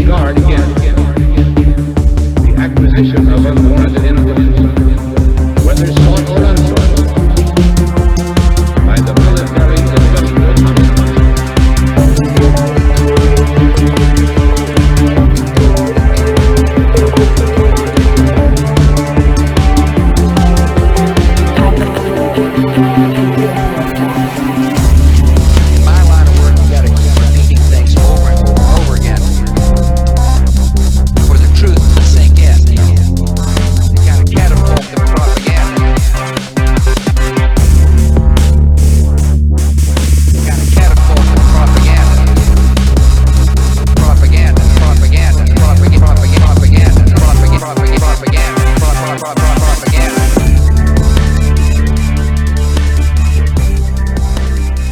guard against the acquisition of unwarranted influence, whether sought or unsought, by the military industrial complex.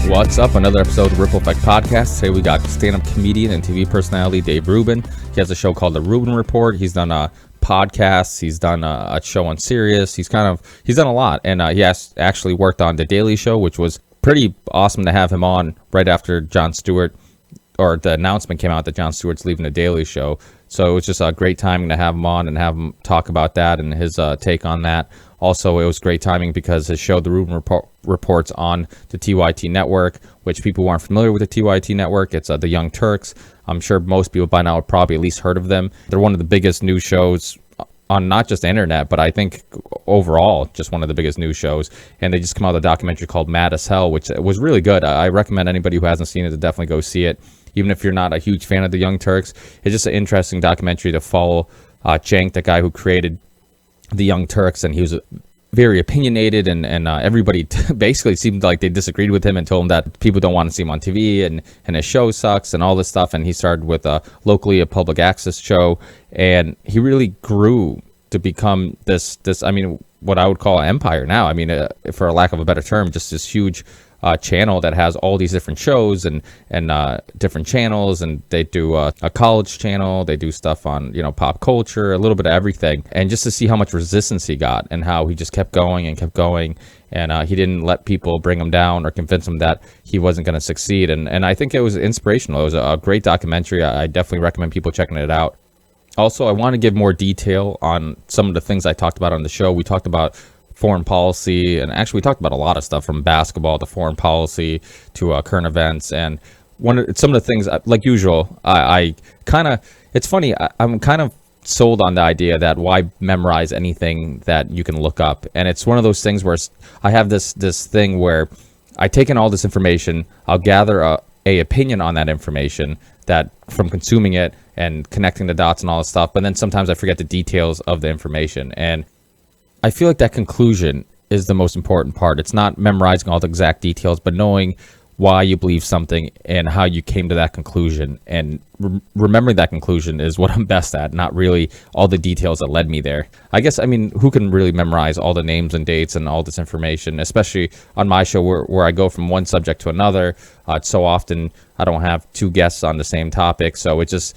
What's up? Another episode of the Ripple Effect Podcast. Today we got stand-up comedian and TV personality Dave Rubin. He has a show called the Rubin Report. He's done podcasts. He's done a show on Sirius. He's done a lot, and he has actually worked on The Daily Show, which was pretty awesome to have him on right after Jon Stewart, or the announcement came out that Jon Stewart's leaving The Daily Show. So it was just a great timing to have him on and have him talk about that and his take on that. Also, it was great timing because his show, The Rubin Report's on the TYT Network, which people who aren't familiar with the TYT Network, it's the Young Turks. I'm sure most people by now have probably at least heard of them. They're one of the biggest news shows on not just the internet, but I think overall, just one of the biggest news shows. And they just come out with a documentary called Mad as Hell, which was really good. I recommend anybody who hasn't seen it to definitely go see it. Even if you're not a huge fan of the Young Turks, it's just an interesting documentary to follow Cenk, the guy who created the Young Turks, and he was very opinionated, and everybody basically seemed like they disagreed with him and told him that people don't want to see him on TV, and his show sucks and all this stuff. And he started with locally a public access show, and he really grew to become this I mean, what I would call an empire now. I mean, for a lack of a better term, just this huge channel that has all these different shows and different channels, and they do a college channel, they do stuff on pop culture, a little bit of everything. And just to see how much resistance he got and how he just kept going, and he didn't let people bring him down or convince him that he wasn't going to succeed. And I think it was inspirational. It was a great documentary. I definitely recommend people checking it out. Also, I want to give more detail on some of the things I talked about on the show. We talked about foreign policy, and actually we talked about a lot of stuff, from basketball to foreign policy to current events. And some of the things, like usual, I kind of, it's funny, I'm kind of sold on the idea that why memorize anything that you can look up. And it's one of those things where I have this thing where I take in all this information, I'll gather a opinion on that information that from consuming it and connecting the dots and all this stuff, but then sometimes I forget the details of the information. And I feel like that conclusion is the most important part. It's not memorizing all the exact details, but knowing why you believe something and how you came to that conclusion. And remembering that conclusion is what I'm best at, not really all the details that led me there. I guess, I mean, who can really memorize all the names and dates and all this information, especially on my show where I go from one subject to another. So often I don't have two guests on the same topic. So it just,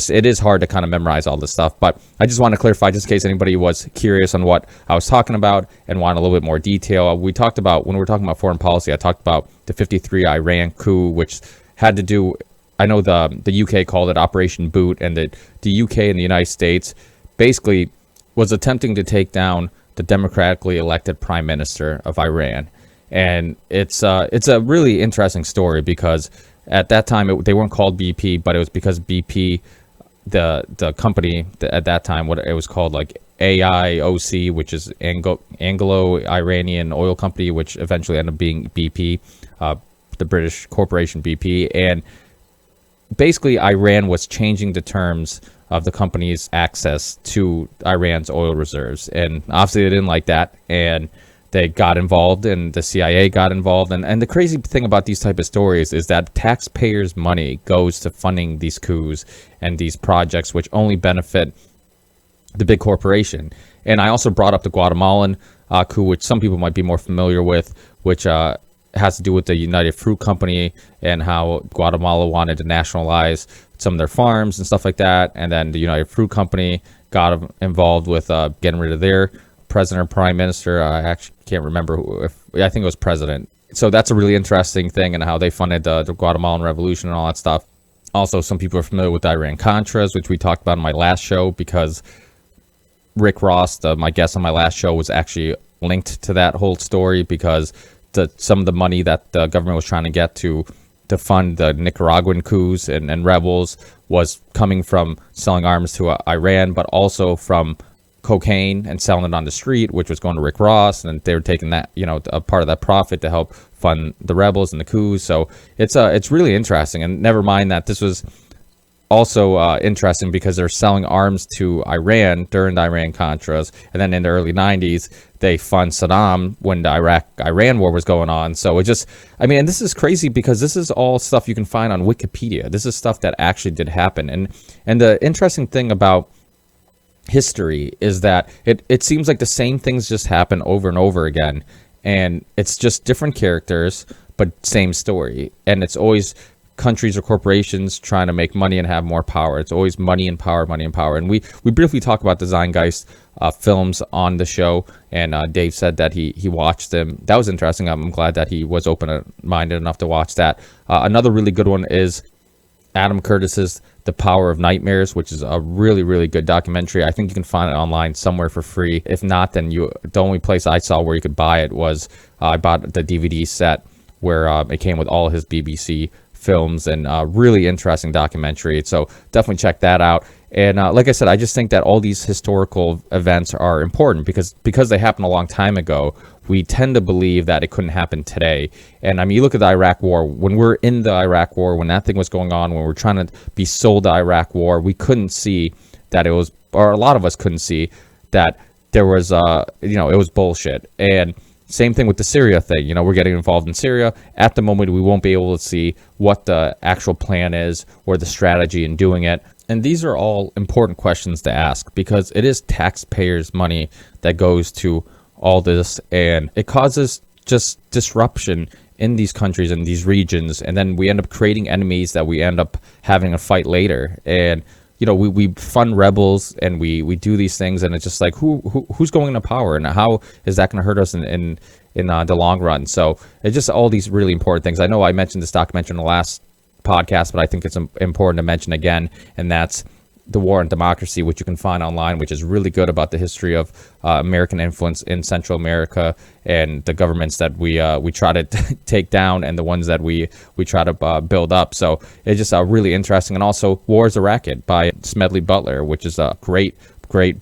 it is hard to kind of memorize all this stuff. But I just want to clarify, just in case anybody was curious on what I was talking about and want a little bit more detail. We talked about, when we were talking about foreign policy, I talked about the 53 Iran coup, which had to do, I know the UK called it Operation Boot, and the UK and the United States basically was attempting to take down the democratically elected prime minister of Iran. And it's a really interesting story, because at that time, they weren't called BP, but it was because BP, the company at that time, what it was called, like AIOC, which is Anglo-Iranian Oil Company, which eventually ended up being BP, the British corporation BP. And basically, Iran was changing the terms of the company's access to Iran's oil reserves. And obviously, they didn't like that, and they got involved, and the CIA got involved. And the crazy thing about these type of stories is that taxpayers' money goes to funding these coups and these projects, which only benefit the big corporation. And I also brought up the Guatemalan coup, which some people might be more familiar with, which has to do with the United Fruit Company and how Guatemala wanted to nationalize some of their farms and stuff like that. And then the United Fruit Company got involved with getting rid of their president or prime minister. I actually can't remember I think it was president. So that's a really interesting thing, and how they funded the Guatemalan Revolution and all that stuff. Also, some people are familiar with Iran-Contras, which we talked about in my last show, because Rick Ross, my guest on my last show, was actually linked to that whole story, because some of the money that the government was trying to get to fund the Nicaraguan coups and rebels was coming from selling arms to Iran, but also from cocaine and selling it on the street, which was going to Rick Ross, and they were taking that, a part of that profit to help fund the rebels and the coups. So it's really interesting. And never mind that this was also interesting because they're selling arms to Iran during the Iran-Contras, and then in the early 90s, they fund Saddam when the Iraq-Iran war was going on. So it just, and this is crazy because this is all stuff you can find on Wikipedia. This is stuff that actually did happen. And the interesting thing about history is that it seems like the same things just happen over and over again, and it's just different characters, but same story. And it's always countries or corporations trying to make money and have more power. It's always money and power, money and power. And we briefly talk about the Zeitgeist films on the show, and Dave said that he watched them. That was interesting. I'm glad that he was open-minded enough to watch that. Another really good one is Adam Curtis's The Power of Nightmares, which is a really, really good documentary. I think you can find it online somewhere for free. If not, then the only place I saw where you could buy it was I bought the DVD set where it came with all his BBC films, and really interesting documentary. So definitely check that out. And like I said, I just think that all these historical events are important because they happened a long time ago. We tend to believe that it couldn't happen today. And you look at the Iraq War. When we're in the Iraq War, when that thing was going on, when we're trying to be sold the Iraq War, we couldn't see that it was, or a lot of us couldn't see that there was, it was bullshit. And same thing with the Syria thing. We're getting involved in Syria. At the moment, we won't be able to see what the actual plan is or the strategy in doing it. And these are all important questions to ask because it is taxpayers' money that goes to all this, and it causes just disruption in these countries and these regions, and then we end up creating enemies that we end up having a fight later. And we fund rebels and we do these things, and it's just like who's going into power, and how is that going to hurt us in the long run? So it's just all these really important things. I know I mentioned this documentary in the last podcast, but I think it's important to mention again, and that's The War on Democracy, which you can find online, which is really good about the history of American influence in Central America and the governments that we try to take down and the ones that we try to build up. So it's just really interesting. And also War is a Racket by Smedley Butler, which is a great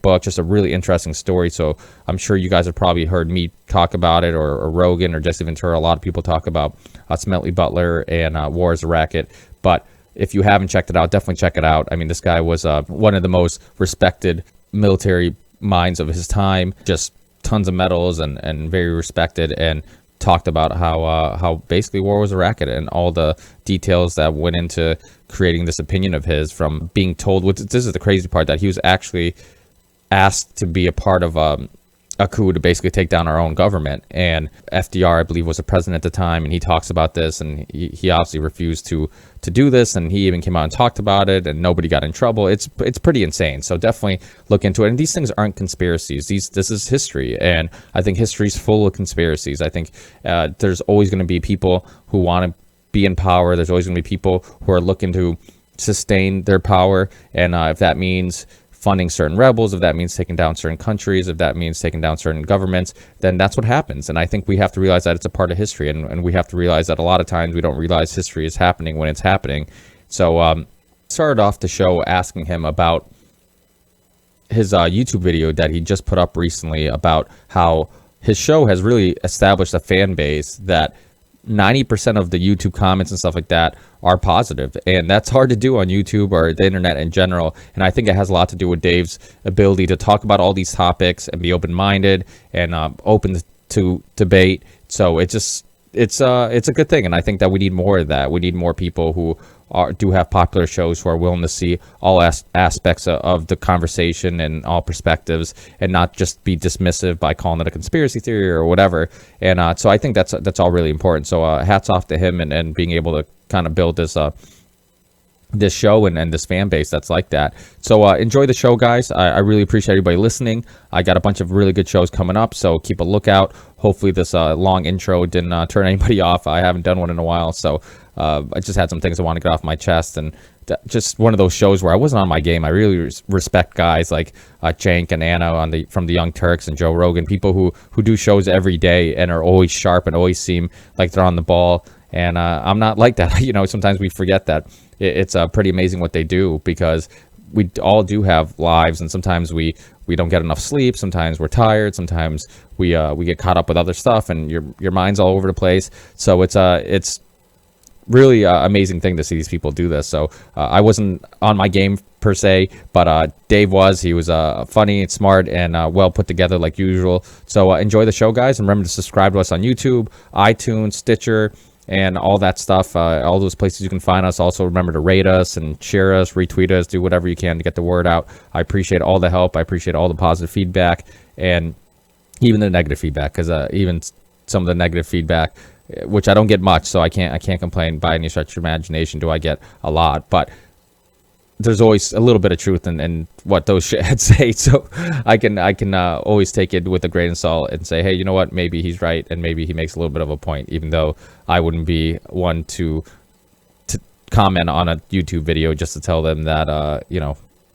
book, just a really interesting story. So I'm sure you guys have probably heard me talk about it, or Rogan or Jesse Ventura. A lot of people talk about Smedley Butler and War is a Racket. But if you haven't checked it out, definitely check it out. This guy was one of the most respected military minds of his time, just tons of medals and very respected, and talked about how basically war was a racket and all the details that went into creating this opinion of his, from being told, this is the crazy part, that he was actually asked to be a part of a coup to basically take down our own government. And FDR, I believe, was the president at the time, and he talks about this, and he obviously refused to do this, and he even came out and talked about it, and nobody got in trouble. It's pretty insane. So definitely look into it. And these things aren't conspiracies. This is history, and I think history's full of conspiracies. I think there's always going to be people who want to be in power. There's always going to be people who are looking to sustain their power, and if that means funding certain rebels, if that means taking down certain countries, if that means taking down certain governments, then that's what happens. And I think we have to realize that it's a part of history, and we have to realize that a lot of times we don't realize history is happening when it's happening. So started off the show asking him about his YouTube video that he just put up recently about how his show has really established a fan base that 90% of the YouTube comments and stuff like that are positive, and that's hard to do on YouTube or the internet in general. And I think it has a lot to do with Dave's ability to talk about all these topics and be open-minded and open to debate. So it's a good thing, and I think that we need more of that. We need more people who do have popular shows, who are willing to see all aspects of the conversation and all perspectives, and not just be dismissive by calling it a conspiracy theory or whatever. And so I think that's all really important. So hats off to him and being able to kind of build this this show and this fan base that's like that. So enjoy the show, guys. I really appreciate everybody listening. I got a bunch of really good shows coming up, so keep a lookout. Hopefully this long intro didn't turn anybody off. I haven't done one in a while, so I just had some things I want to get off my chest, and just one of those shows where I wasn't on my game. I really respect guys like Cenk and Anna from the Young Turks and Joe Rogan, people who do shows every day and are always sharp and always seem like they're on the ball. And I'm not like that. Sometimes we forget that. It's pretty amazing what they do, because we all do have lives, and sometimes we don't get enough sleep. Sometimes we're tired. Sometimes we get caught up with other stuff, and your mind's all over the place. So it's really amazing thing to see these people do this. So I wasn't on my game per se, but Dave was. He was funny and smart and well put together like usual. So enjoy the show, guys, and remember to subscribe to us on YouTube, iTunes, Stitcher, and all that stuff, all those places you can find us. Also, remember to rate us and share us, retweet us, do whatever you can to get the word out. I appreciate all the help. I appreciate all the positive feedback, and even the negative feedback, because even some of the negative feedback, which I don't get much, so I can't complain by any stretch of imagination. Do I get a lot? But there's always a little bit of truth in what those shitheads say, so I can always take it with a grain of salt and say, hey, you know what, maybe he's right, and maybe he makes a little bit of a point, even though I wouldn't be one to comment on a YouTube video just to tell them that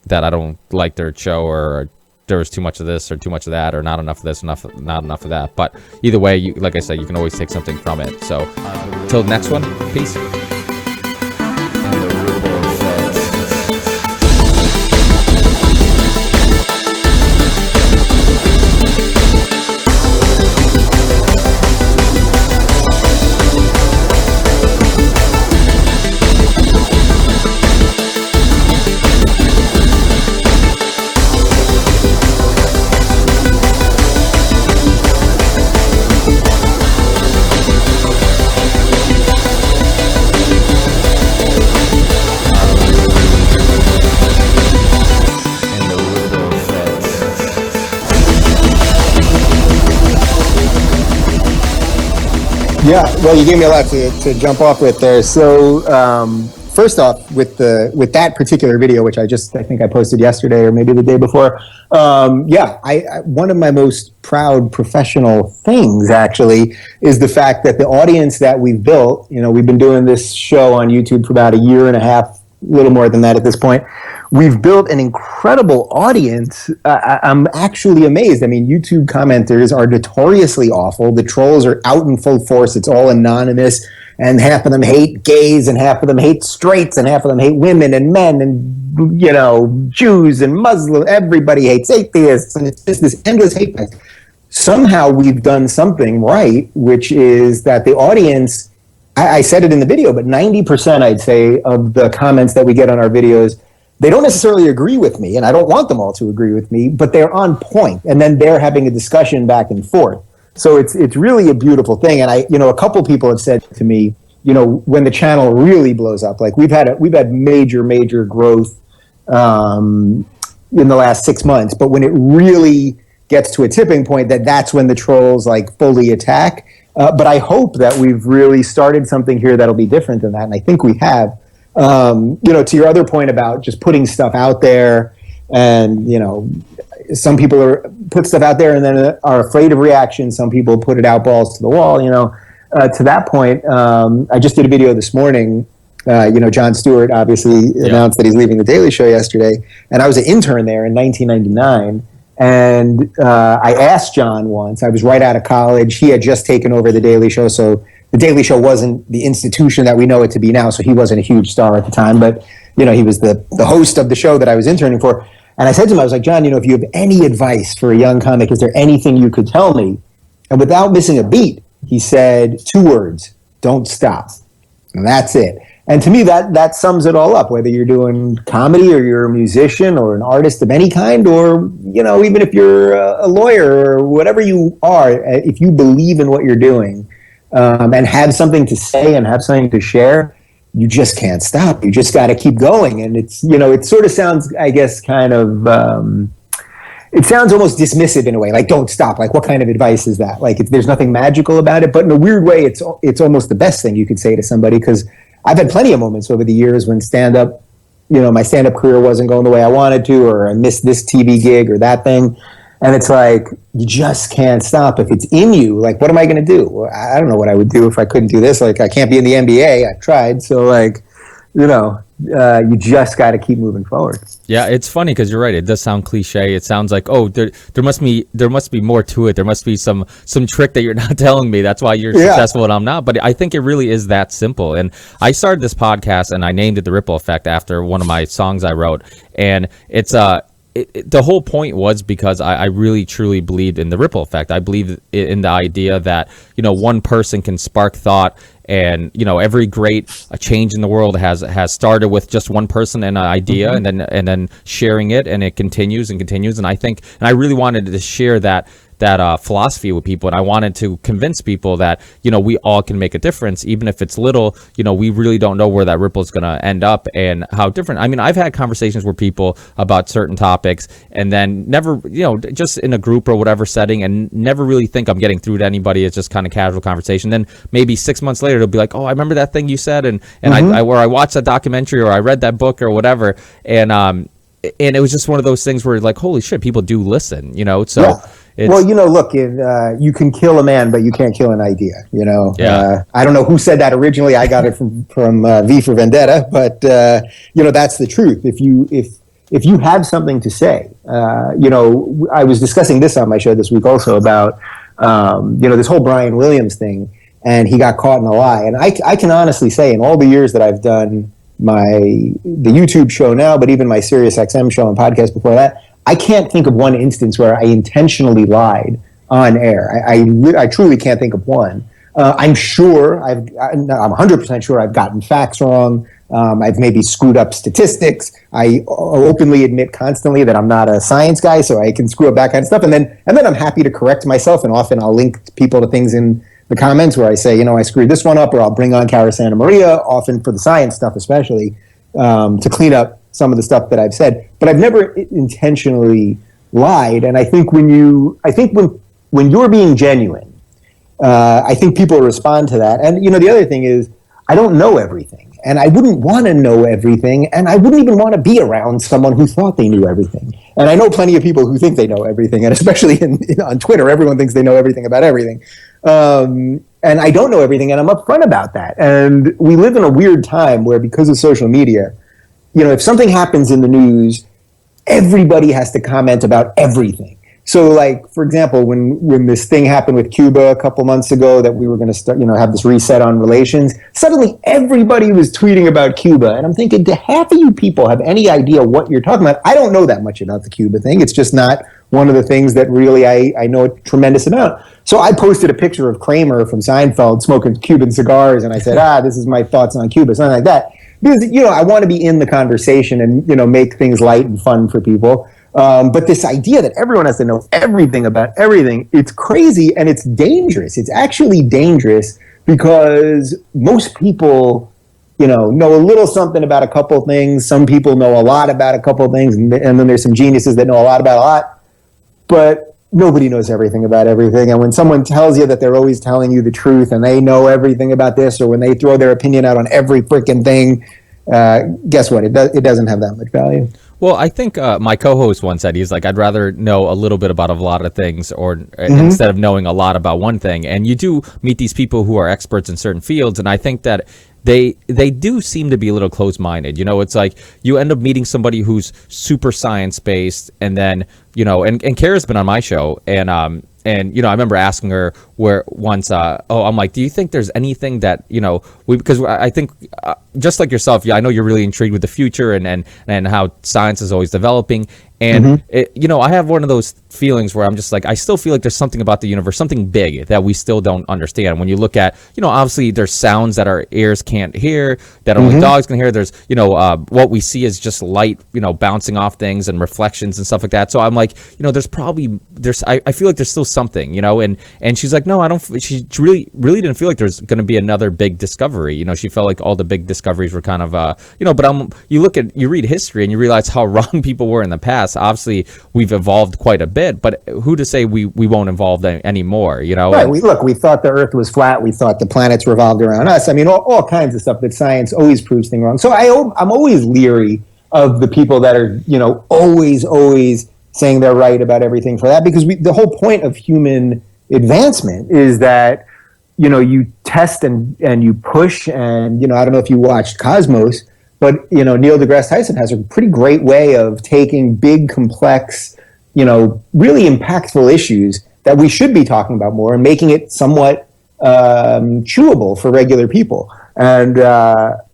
that I don't like their show, or there was too much of this or too much of that, or not enough of this, not enough of that. But either way, like I said, you can always take something from it. So till the next one, peace. Yeah, well, you gave me a lot to jump off with there. So first off, with that particular video, which I think I posted yesterday or maybe the day before, I one of my most proud professional things actually is the fact that the audience that we've built. We've been doing this show on YouTube for about a year and a half, a little more than that at this point. We've built an incredible audience. I'm actually amazed. I mean, YouTube commenters are notoriously awful. The trolls are out in full force. It's all anonymous, and half of them hate gays, and half of them hate straights, and half of them hate women and men, and Jews and Muslims. Everybody hates atheists, and it's just this endless hate fest. Somehow we've done something right, which is that the audience, I said it in the video, but 90%, I'd say, of the comments that we get on our videos, they don't necessarily agree with me, and I don't want them all to agree with me, but they're on point, and then they're having a discussion back and forth. So it's really a beautiful thing. And a couple people have said to me, when the channel really blows up, like we've had major growth in the last 6 months, but when it really gets to a tipping point, that's when the trolls like fully attack. But I hope that we've really started something here that'll be different than that, and I think we have. To your other point about just putting stuff out there, and some people put stuff out there and then are afraid of reaction. Some people put it out balls to the wall. To that point, I just did a video this morning. Jon Stewart obviously announced that he's leaving The Daily Show yesterday, and I was an intern there in 1999. And I asked Jon once. I was right out of college. He had just taken over The Daily Show, so The Daily Show wasn't the institution that we know it to be now, so he wasn't a huge star at the time, but he was the host of the show that I was interning for. And I said to him, I was like, Jon, if you have any advice for a young comic, is there anything you could tell me? And without missing a beat, he said 2 words: don't stop. And that's it. And to me, that sums it all up, whether you're doing comedy or you're a musician or an artist of any kind, or, even if you're a lawyer or whatever you are, if you believe in what you're doing, and have something to say and have something to share, you just can't stop. You just got to keep going. And it's, it sort of sounds, I guess, kind of, it sounds almost dismissive in a way, like don't stop. Like, what kind of advice is that? Like, there's nothing magical about it, but in a weird way, it's almost the best thing you could say to somebody, because I've had plenty of moments over the years when stand-up my stand-up career wasn't going the way I wanted to, or I missed this TV gig or that thing. And it's like, you just can't stop. If it's in you, like, what am I going to do? Well, I don't know what I would do if I couldn't do this. Like, I can't be in the NBA. I've tried. So, like, you just got to keep moving forward. Yeah, it's funny because you're right. It does sound cliche. It sounds like, oh, there must be more to it. There must be some trick that you're not telling me. That's why you're successful and I'm not. But I think it really is that simple. And I started this podcast and I named it The Ripple Effect after one of my songs I wrote. And it's the whole point was because I really truly believed in the ripple effect. I believe in the idea that, one person can spark thought, and every great change in the world has started with just one person and an idea, and then sharing it, and it continues and continues. And I really wanted to share that philosophy with people, and I wanted to convince people that we all can make a difference, even if it's little. We really don't know where that ripple is going to end up and how different. I mean, I've had conversations with people about certain topics, and then never, just in a group or whatever setting, and never really think I'm getting through to anybody. It's just kind of casual conversation. Then maybe 6 months later, it'll be like, oh, I remember that thing you said, and I watched that documentary, or I read that book or whatever, and it was just one of those things where, like, holy shit, people do listen, so. Yeah. Well, look, you can kill a man, but you can't kill an idea. Yeah. I don't know who said that originally. I got it from V for Vendetta, but that's the truth. If you have something to say, I was discussing this on my show this week also about this whole Brian Williams thing, and he got caught in a lie. And I can honestly say, in all the years that I've done the YouTube show now, but even my Sirius XM show and podcast before that, I can't think of one instance where I intentionally lied on air. I truly can't think of one. I'm sure I'm 100% sure I've gotten facts wrong. I've maybe screwed up statistics. I openly admit constantly that I'm not a science guy, so I can screw up that kind of stuff. And then I'm happy to correct myself. And often I'll link people to things in the comments where I say, I screwed this one up, or I'll bring on Cara Santa Maria, often for the science stuff especially, to clean up some of the stuff that I've said, but I've never intentionally lied. And I think when you're being genuine, I think people respond to that. And the other thing is, I don't know everything, and I wouldn't want to know everything, and I wouldn't even want to be around someone who thought they knew everything. And I know plenty of people who think they know everything, and especially on Twitter, everyone thinks they know everything about everything. And I don't know everything, and I'm upfront about that. And we live in a weird time where, because of social media, if something happens in the news, everybody has to comment about everything. So, like, for example, when this thing happened with Cuba a couple months ago, that we were going to start, have this reset on relations, suddenly everybody was tweeting about Cuba. And I'm thinking, do half of you people have any idea what you're talking about? I don't know that much about the Cuba thing. It's just not one of the things that really I know a tremendous amount. So I posted a picture of Kramer from Seinfeld smoking Cuban cigars, and I said, this is my thoughts on Cuba, something like that. Because, I want to be in the conversation and, make things light and fun for people. But this idea that everyone has to know everything about everything, it's crazy and it's dangerous. It's actually dangerous because most people, know a little something about a couple things. Some people know a lot about a couple things. And then there's some geniuses that know a lot about a lot. But nobody knows everything about everything. And when someone tells you that they're always telling you the truth and they know everything about this, or when they throw their opinion out on every freaking thing, guess what? It doesn't have that much value. Well, I think my co-host once said, he's like, I'd rather know a little bit about a lot of things, or instead of knowing a lot about one thing. And you do meet these people who are experts in certain fields, and I think that they do seem to be a little closed-minded. It's like you end up meeting somebody who's super science-based, and then, and Kara's been on my show, and I remember asking her where once, I'm like, do you think there's anything that, because I think just like yourself, I know you're really intrigued with the future and how science is always developing. And, I have one of those feelings where I'm just like, I still feel like there's something about the universe, something big that we still don't understand. When you look at, obviously there's sounds that our ears can't hear, that only dogs can hear. There's, what we see is just light, bouncing off things and reflections and stuff like that. So I'm like, there's probably, I feel like there's still something, and she's like, no, I don't, she really didn't feel like there's going to be another big discovery. She felt like all the big discoveries were kind of, but you read history and you realize how wrong people were in the past. Obviously, we've evolved quite a bit, but who to say we won't evolve anymore? Right. We thought the Earth was flat. We thought the planets revolved around us. I mean, all kinds of stuff that science always proves things wrong. So I'm always leery of the people that are, always saying they're right about everything for that. Because the whole point of human advancement is that, you test and you push. And, I don't know if you watched Cosmos, but, Neil deGrasse Tyson has a pretty great way of taking big, complex, really impactful issues that we should be talking about more and making it somewhat chewable for regular people. And the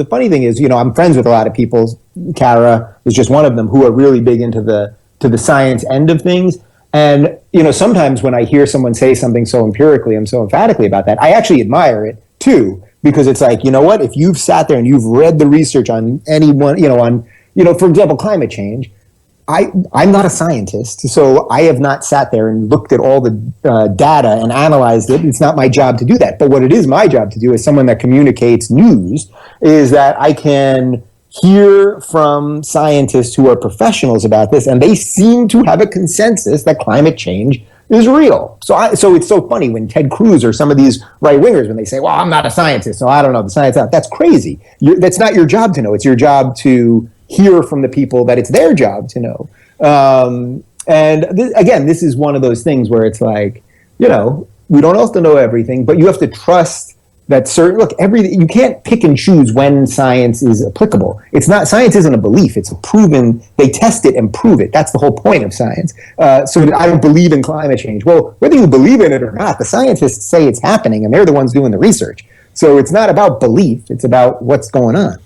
funny thing is, I'm friends with a lot of people. Kara is just one of them, who are really big into the science end of things. And sometimes when I hear someone say something so empirically and so emphatically about that, I actually admire it too, because it's like, what, if you've sat there and you've read the research on anyone, for example, climate change. I'm not a scientist, so I have not sat there and looked at all the data and analyzed it. It's not my job to do that. But what it is my job to do as someone that communicates news is that I can hear from scientists who are professionals about this, and they seem to have a consensus that climate change is real. So it's so funny when Ted Cruz or some of these right-wingers, when they say, well, I'm not a scientist, so I don't know the science out. That's crazy. That's not your job to know. It's your job to hear from the people that it's their job to know. This is one of those things where it's like, we don't also know everything, but you have to trust that you can't pick and choose when science is applicable. Science isn't a belief, it's a proven, they test it and prove it. That's the whole point of science. So I don't believe in climate change. Well, whether you believe in it or not, the scientists say it's happening and they're the ones doing the research. So it's not about belief, it's about what's going on.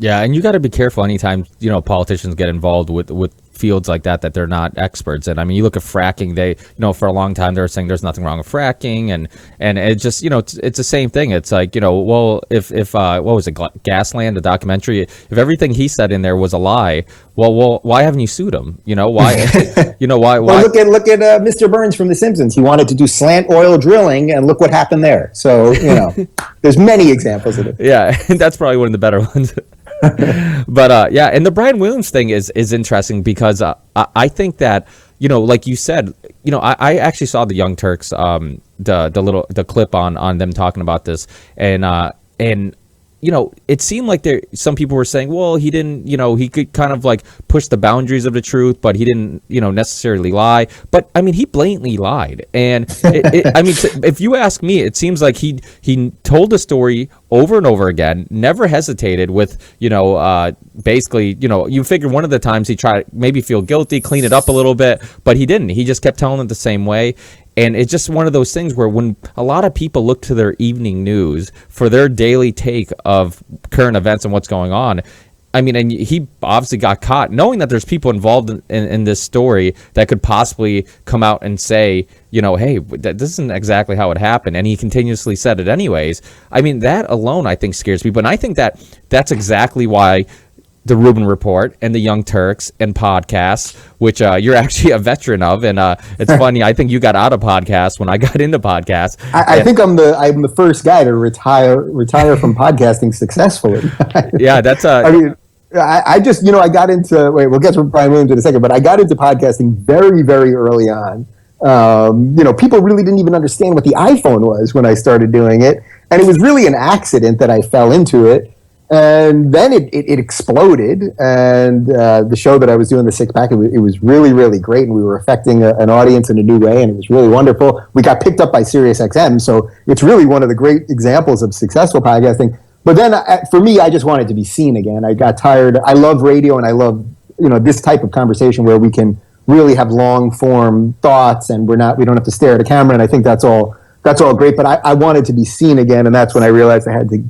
Yeah, and you got to be careful anytime, politicians get involved with fields like that they're not experts in. I mean, you look at fracking, they, for a long time they were saying there's nothing wrong with fracking, and it just, it's the same thing. It's like, well, if what was it, Gasland, the documentary, if everything he said in there was a lie, well, why haven't you sued him? Why? Why? Well, look at Mr. Burns from The Simpsons. He wanted to do slant oil drilling, and look what happened there. So, there's many examples of it. Yeah, and that's probably one of the better ones. But and the Brian Williams thing is interesting because I think that, like you said, I actually saw the Young Turks, the clip on them talking about this, and it seemed like some people were saying, well, he didn't, he could kind of like push the boundaries of the truth, but he didn't, necessarily lie. But I mean, he blatantly lied. And if you ask me, it seems like he told the story over and over again, never hesitated with, basically, you figure one of the times he tried maybe feel guilty, clean it up a little bit, but he didn't. He just kept telling it the same way. And it's just one of those things where when a lot of people look to their evening news for their daily take of current events and what's going on, I mean, and he obviously got caught knowing that there's people involved in this story that could possibly come out and say, hey, this isn't exactly how it happened. And he continuously said it anyways. I mean, that alone, I think, scares people. And I think that's exactly why the Rubin Report and the Young Turks and podcasts, which you're actually a veteran of, and it's funny. I think you got out of podcasts when I got into podcasts. I think I'm the first guy to retire from podcasting successfully. Yeah, that's I just I got into we'll get to Brian Williams in a second, but I got into podcasting very, very early on. People really didn't even understand what the iPhone was when I started doing it, and it was really an accident that I fell into it. And then it exploded, and the show that I was doing, The Six Pack, it was really, really great, and we were affecting an audience in a new way, and it was really wonderful. We got picked up by SiriusXM, so it's really one of the great examples of successful podcasting. But then, for me, I just wanted to be seen again. I got tired. I love radio, and I love this type of conversation where we can really have long form thoughts, and we don't have to stare at a camera. And I think that's all great. But I wanted to be seen again, and that's when I realized I had to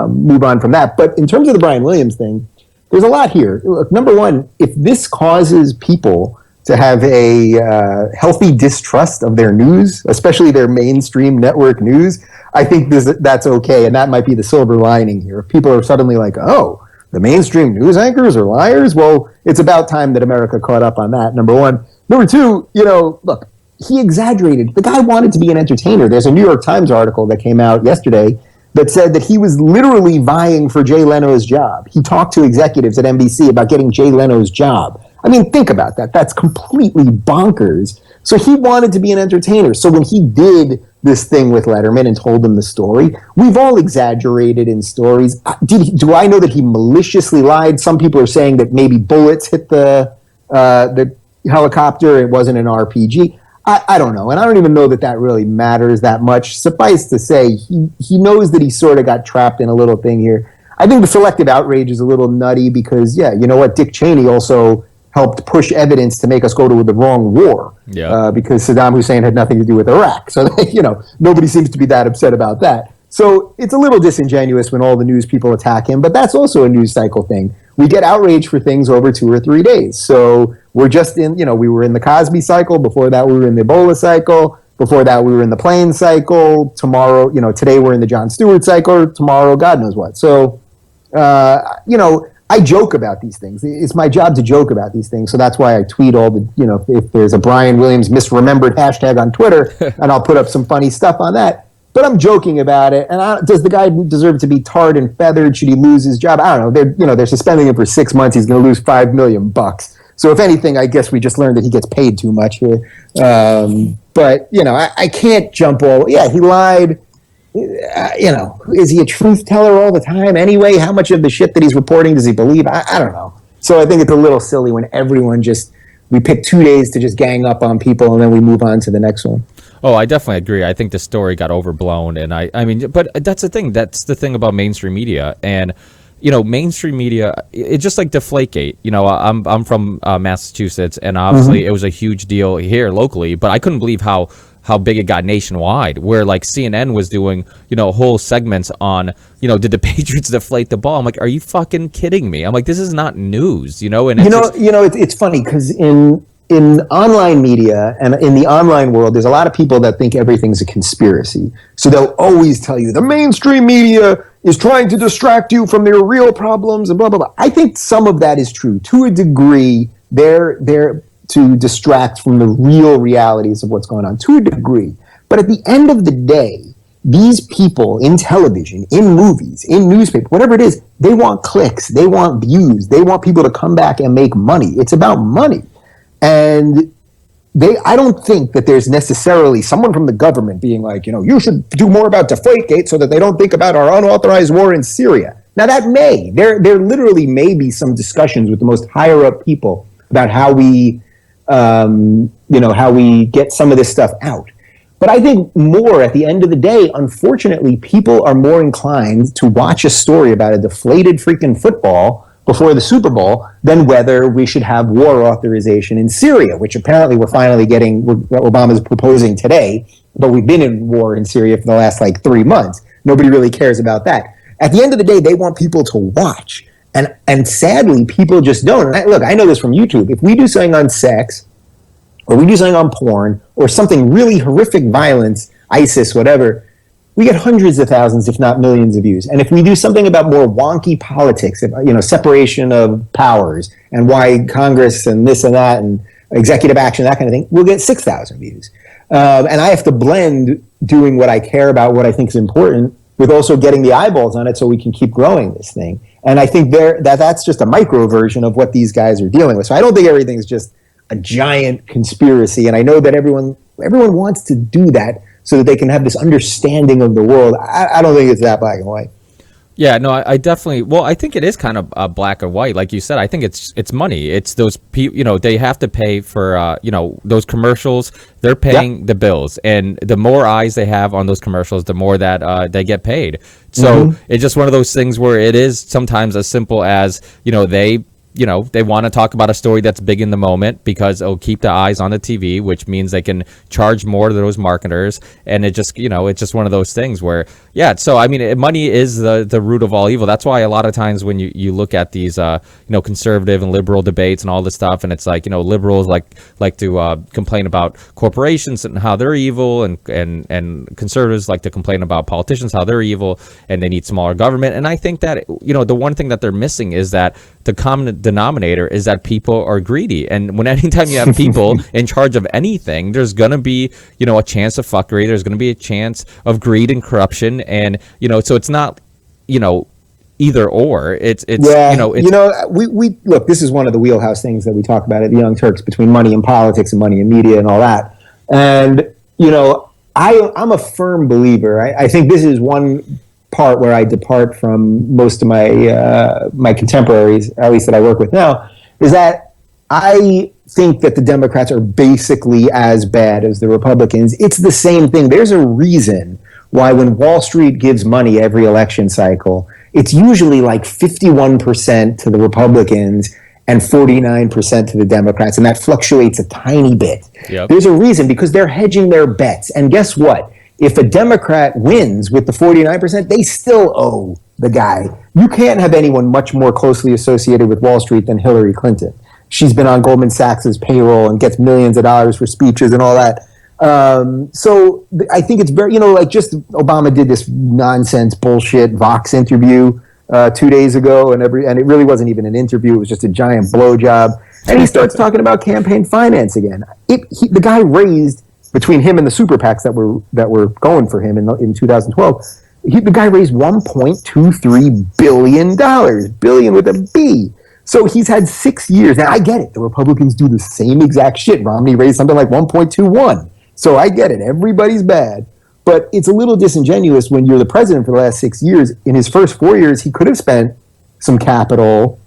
move on from that. But in terms of the Brian Williams thing, there's a lot here. Look, number one, if this causes people to have a healthy distrust of their news, especially their mainstream network news, I think that's okay, and that might be the silver lining here. If people are suddenly like, oh, the mainstream news anchors are liars, well, it's about time that America caught up on that, number one. Number two, look, he exaggerated. The guy wanted to be an entertainer. There's a New York Times article that came out yesterday that said that he was literally vying for Jay Leno's job. He talked to executives at NBC about getting Jay Leno's job. I mean, think about that. That's completely bonkers. So he wanted to be an entertainer. So when he did this thing with Letterman and told him the story, we've all exaggerated in stories. Do I know that he maliciously lied? Some people are saying that maybe bullets hit the helicopter. It wasn't an RPG. I don't know. And I don't even know that that really matters that much. Suffice to say, he knows that he sort of got trapped in a little thing here. I think the selective outrage is a little nutty because, yeah, you know what? Dick Cheney also helped push evidence to make us go to the wrong war. Yeah. Because Saddam Hussein had nothing to do with Iraq. So, nobody seems to be that upset about that. So it's a little disingenuous when all the news people attack him, but that's also a news cycle thing. We get outraged for things over 2 or 3 days. So we're just we were in the Cosby cycle. Before that, we were in the Ebola cycle. Before that, we were in the plane cycle. Tomorrow, today we're in the Jon Stewart cycle. Tomorrow, God knows what. So, I joke about these things. It's my job to joke about these things. So that's why I tweet all the, if there's a Brian Williams misremembered hashtag on Twitter, and I'll put up some funny stuff on that. But I'm joking about it. And does the guy deserve to be tarred and feathered? Should he lose his job? I don't know. They're suspending him for 6 months. He's going to lose $5 million. So if anything, I guess we just learned that he gets paid too much here. But I can't jump all. Yeah, he lied. Is he a truth teller all the time anyway? How much of the shit that he's reporting does he believe? I don't know. So I think it's a little silly when everyone we pick 2 days to just gang up on people and then we move on to the next one. Oh, I definitely agree. I think the story got overblown, and I mean, but that's the thing. That's the thing about mainstream media, and mainstream media. It's just like Deflategate. I'm from Massachusetts, and obviously it was a huge deal here locally, but I couldn't believe how big it got nationwide. Where like CNN was doing whole segments on did the Patriots deflate the ball? I'm like, are you fucking kidding me? I'm like, this is not news, and it's funny because in online media and in the online world, there's a lot of people that think everything's a conspiracy. So they'll always tell you the mainstream media is trying to distract you from their real problems and blah, blah, blah. I think some of that is true. To a degree, they're to distract from the real realities of what's going on, to a degree. But at the end of the day, these people in television, in movies, in newspaper, whatever it is, they want clicks, they want views, they want people to come back and make money. It's about money. And I don't think that there's necessarily someone from the government being like, you should do more about Deflategate so that they don't think about our unauthorized war in Syria. Now that there literally may be some discussions with the most higher up people about how we, how we get some of this stuff out. But I think more at the end of the day, unfortunately, people are more inclined to watch a story about a deflated freaking football before the Super Bowl than whether we should have war authorization in Syria, which apparently we're finally getting, what Obama's proposing today, but we've been in war in Syria for the last 3 months. Nobody really cares about that. At the end of the day, they want people to watch. And sadly, people just don't. And I know this from YouTube. If we do something on sex, or we do something on porn, or something really horrific violence, ISIS, whatever, we get hundreds of thousands, if not millions of views. And if we do something about more wonky politics, separation of powers and why Congress and this and that and executive action, that kind of thing, we'll get 6,000 views. And I have to blend doing what I care about, what I think is important, with also getting the eyeballs on it so we can keep growing this thing. And I think that's just a micro version of what these guys are dealing with. So I don't think everything's just a giant conspiracy. And I know that everyone wants to do that so that they can have this understanding of the world. I don't think it's that black and white. Yeah, no, I definitely. Well, I think it is kind of black and white, like you said. I think it's money. It's those people. They have to pay for those commercials. They're paying the bills, and the more eyes they have on those commercials, the more that they get paid. So it's just one of those things where it is sometimes as simple as they want to talk about a story that's big in the moment because it'll keep the eyes on the TV, which means they can charge more to those marketers. And it just, it's just one of those things where, so, I mean, money is the root of all evil. That's why a lot of times when you look at these, conservative and liberal debates and all this stuff, and it's like, liberals like to complain about corporations and how they're evil, and conservatives like to complain about politicians, how they're evil, and they need smaller government. And I think that, the one thing that they're missing is that the common denominator is that people are greedy. And anytime you have people in charge of anything, there's going to be, a chance of fuckery. There's going to be a chance of greed and corruption. And, so it's not, either or. It's Yeah, it's we look. This is one of the wheelhouse things that we talk about at the Young Turks, between money and politics and money and media and all that. And I'm a firm believer. I think this is one part where I depart from most of my contemporaries, at least that I work with now, is that I think that the Democrats are basically as bad as the Republicans. It's the same thing. There's a reason why when Wall Street gives money every election cycle, it's usually like 51% to the Republicans and 49% to the Democrats, and that fluctuates a tiny bit. Yep. There's a reason, because they're hedging their bets. And guess what? If a Democrat wins with the 49%, they still owe the guy. You can't have anyone much more closely associated with Wall Street than Hillary Clinton. She's been on Goldman Sachs's payroll and gets millions of dollars for speeches and all that. So I think it's very, just Obama did this nonsense bullshit Vox interview 2 days ago, and it really wasn't even an interview. It was just a giant blowjob. And he starts talking about campaign finance again. The guy raised, between him and the super PACs that were going for him in 2012, the guy raised $1.23 billion, billion with a B. So he's had 6 years. Now, I get it. The Republicans do the same exact shit. Romney raised something like 1.21. So I get it. Everybody's bad. But it's a little disingenuous when you're the president for the last 6 years. In his first 4 years, he could have spent some capital,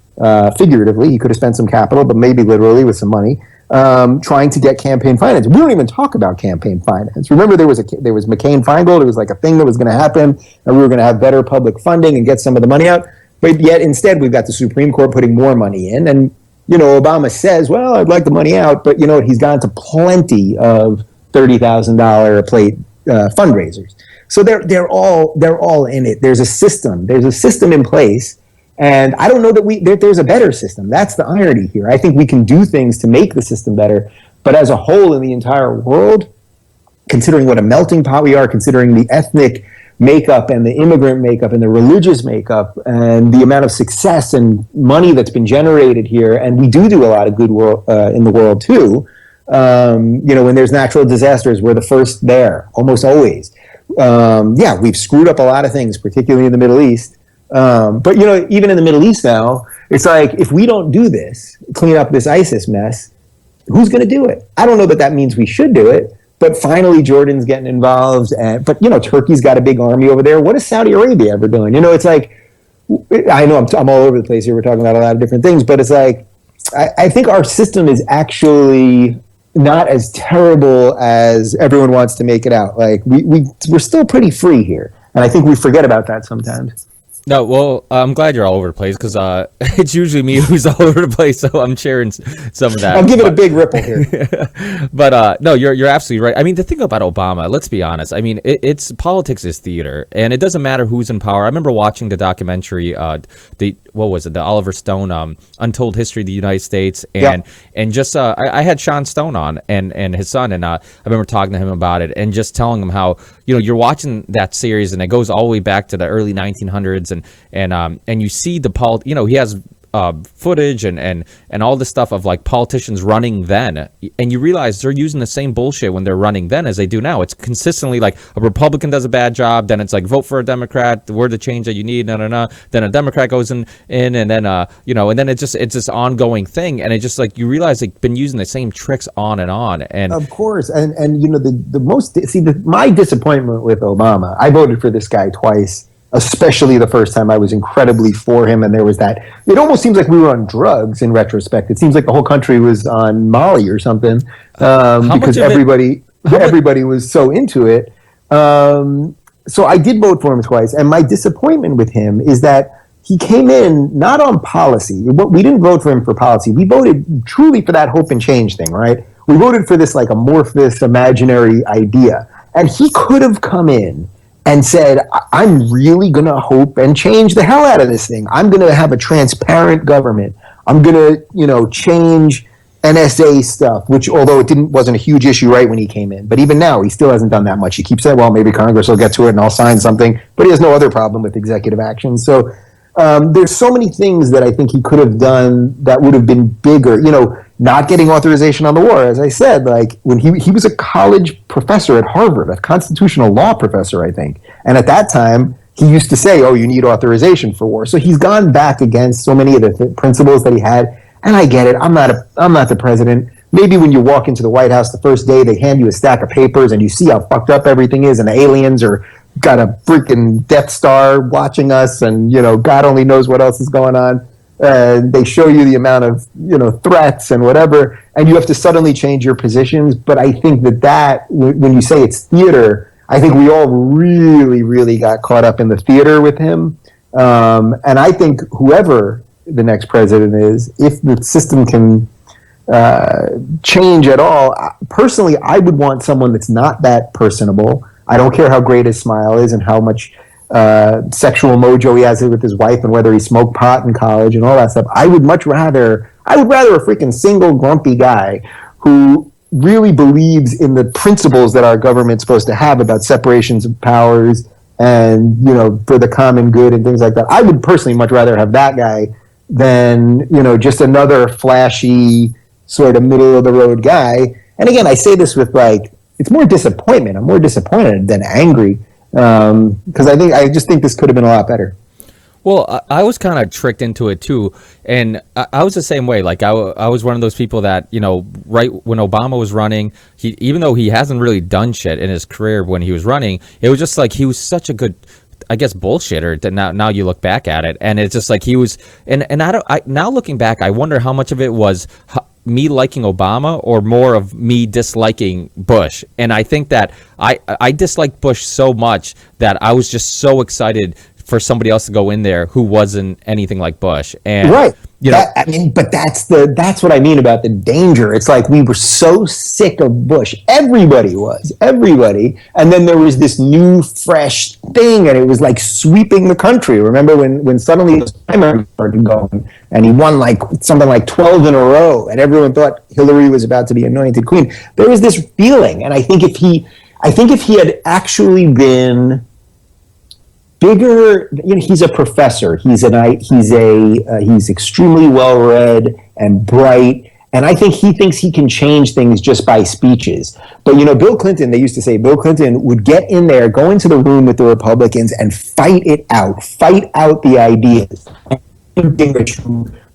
figuratively. He could have spent some capital, but maybe literally with some money, trying to get campaign finance. We don't even talk about campaign finance. Remember, there was McCain-Feingold. It was like a thing that was going to happen, and we were going to have better public funding and get some of the money out. But yet, instead, we've got the Supreme Court putting more money in. And, Obama says, well, I'd like the money out. But, he's gone to plenty of $30,000 a plate fundraisers. So they're all in it. There's a system. There's a system in place. And I don't know that there's a better system. That's the irony here. I think we can do things to make the system better. But as a whole in the entire world, considering what a melting pot we are, considering the ethnic makeup and the immigrant makeup and the religious makeup and the amount of success and money that's been generated here, and we do a lot of good in the world too. When there's natural disasters, we're the first there, almost always. We've screwed up a lot of things, particularly in the Middle East. But even in the Middle East now, it's like, if we don't do this, clean up this ISIS mess, who's going to do it? I don't know that means we should do it. But finally, Jordan's getting involved, but Turkey's got a big army over there. What is Saudi Arabia ever doing? It's like, I know I'm all over the place here. We're talking about a lot of different things, but it's like, I think our system is actually not as terrible as everyone wants to make it out. Like we're still pretty free here, and I think we forget about that sometimes. No, well, I'm glad you're all over the place, because it's usually me who's all over the place, so I'm sharing some of that. I'll give it a big ripple here. But no, you're absolutely right. I mean, the thing about Obama, let's be honest. I mean, it's politics is theater, and it doesn't matter who's in power. I remember watching the documentary, the Oliver Stone, Untold History of the United States, and just I had Sean Stone on and his son, and I remember talking to him about it and just telling him how you're watching that series and it goes all the way back to the early 1900s, and you see the he has footage and all this stuff of like politicians running then, and you realize they're using the same bullshit when they're running then as they do now. It's consistently like a Republican does a bad job, then it's like vote for a Democrat, we're the change that you need, then a Democrat goes in and then and then it's this ongoing thing, and it just like you realize they've been using the same tricks on and on. And of course, and my disappointment with Obama, I voted for this guy twice, especially the first time. I was incredibly for him, and there was that. It almost seems like we were on drugs in retrospect. It seems like the whole country was on Molly or something, because everybody was so into it. So I did vote for him twice, and my disappointment with him is that he came in not on policy. We didn't vote for him for policy. We voted truly for that hope and change thing, right? We voted for this like amorphous, imaginary idea, and he could have come in and said, I'm really going to hope and change the hell out of this thing. I'm going to have a transparent government. I'm going to, change NSA stuff, which although it wasn't a huge issue right when he came in, but even now he still hasn't done that much. He keeps saying, well, maybe Congress will get to it and I'll sign something, but he has no other problem with executive action. So there's so many things that I think he could have done that would have been bigger, not getting authorization on the war. As I said, like when he was a college professor at Harvard, a constitutional law professor, I think. And at that time, he used to say, "Oh, you need authorization for war." So he's gone back against so many of the principles that he had. And I get it. I'm not the president. Maybe when you walk into the White House the first day, they hand you a stack of papers and you see how fucked up everything is, and the aliens are got a freaking Death Star watching us, and God only knows what else is going on. They show you the amount of threats and whatever, and you have to suddenly change your positions. But I think that when you say it's theater, I think we all really, really got caught up in the theater with him. And I think whoever the next president is, if the system can change at all, personally, I would want someone that's not that personable. I don't care how great his smile is and how much sexual mojo he has with his wife and whether he smoked pot in college and all that stuff. I would rather a freaking single grumpy guy who really believes in the principles that our government's supposed to have about separations of powers and, for the common good and things like that. I would personally much rather have that guy than, just another flashy sort of middle of the road guy. And again, I say this with it's more disappointment. I'm more disappointed than angry. Because I just think this could have been a lot better. Well, I was kind of tricked into it too, and I was the same way. Like I was one of those people that right when Obama was running, even though he hasn't really done shit in his career when he was running, it was just like he was such a good, I guess, bullshitter. That now you look back at it, and it's just like he was. And now looking back, I wonder how much of it was me liking Obama or more of me disliking Bush. And I think that I disliked Bush so much that I was just so excited for somebody else to go in there who wasn't anything like Bush. And right. But that's what I mean about the danger. It's like we were so sick of Bush. Everybody. And then there was this new, fresh thing, and it was like sweeping the country. Remember when suddenly the primary started going, and he won something like 12 in a row, and everyone thought Hillary was about to be anointed queen. There was this feeling, and I think if he had actually been bigger, he's a professor. He's extremely well read and bright, and I think he thinks he can change things just by speeches. But Bill Clinton, they used to say Bill Clinton would get in there, go into the room with the Republicans, and fight out the ideas.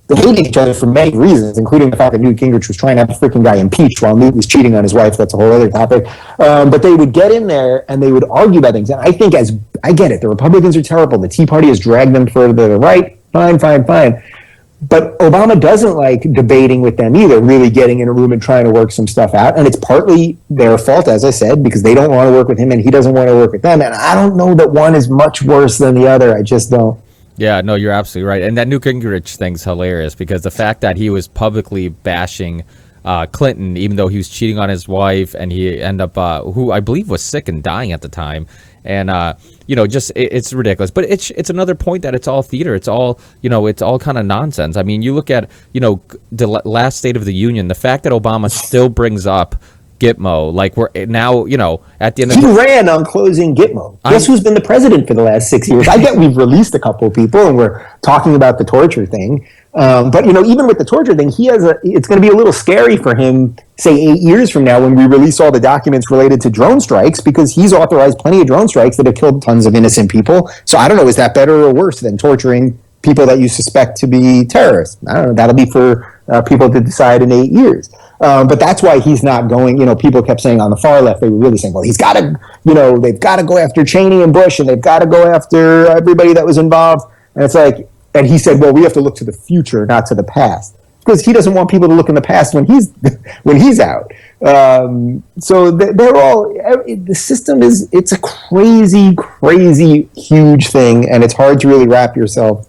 They hated each other for many reasons, including the fact that Newt Gingrich was trying to have a freaking guy impeached while Newt was cheating on his wife. That's a whole other topic. But they would get in there and they would argue about things. And I think I get it. The Republicans are terrible. The Tea Party has dragged them further to the right. Fine. But Obama doesn't like debating with them either, really getting in a room and trying to work some stuff out. And it's partly their fault, as I said, because they don't want to work with him and he doesn't want to work with them. And I don't know that one is much worse than the other. I just don't. Yeah, no, you're absolutely right. And that Newt Gingrich thing's hilarious because the fact that he was publicly bashing Clinton, even though he was cheating on his wife, and he ended up, who I believe was sick and dying at the time. And, it's ridiculous. But it's another point that it's all theater. It's all, it's all kind of nonsense. I mean, you look at, the last State of the Union, the fact that Obama still brings up Gitmo, like we're now, at the end of he ran on closing Gitmo. Guess who's been the president for the last 6 years? I get we've released a couple of people and we're talking about the torture thing. But even with the torture thing, it's going to be a little scary for him, say 8 years from now when we release all the documents related to drone strikes, because he's authorized plenty of drone strikes that have killed tons of innocent people. So I don't know, is that better or worse than torturing people that you suspect to be terrorists? I don't know. That'll be for people to decide in 8 years. But that's why he's not going, people kept saying on the far left, they were really saying, well, he's got to, they've got to go after Cheney and Bush and they've got to go after everybody that was involved. And it's like, and he said, well, we have to look to the future, not to the past, because he doesn't want people to look in the past when he's out. So they're all, the system it's a crazy, crazy, huge thing. And it's hard to really wrap yourself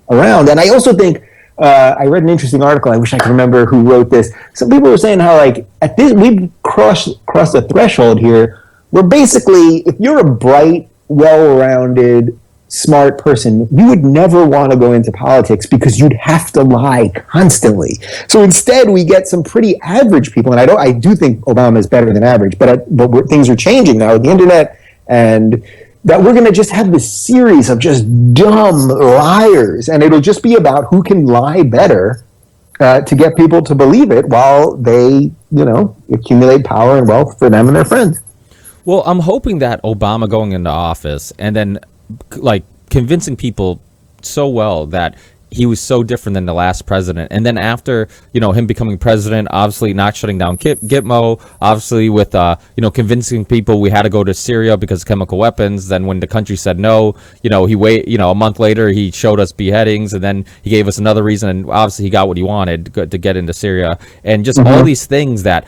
around. And I also think, I read an interesting article. I wish I could remember who wrote this. Some people were saying how at this we've crossed a threshold here where basically if you're a bright, well-rounded, smart person, you would never want to go into politics because you'd have to lie constantly. So instead, we get some pretty average people, and I do think Obama is better than average, but things are changing now with the internet, and that we're going to just have this series of just dumb liars, and it'll just be about who can lie better to get people to believe it while they, accumulate power and wealth for them and their friends. Well, I'm hoping that Obama going into office and then like convincing people so well that he was so different than the last president. And then after, him becoming president, obviously not shutting down Gitmo, obviously with, convincing people we had to go to Syria because of chemical weapons. Then when the country said no, a month later, he showed us beheadings, and then he gave us another reason. And obviously he got what he wanted to get into Syria, and just all these things that,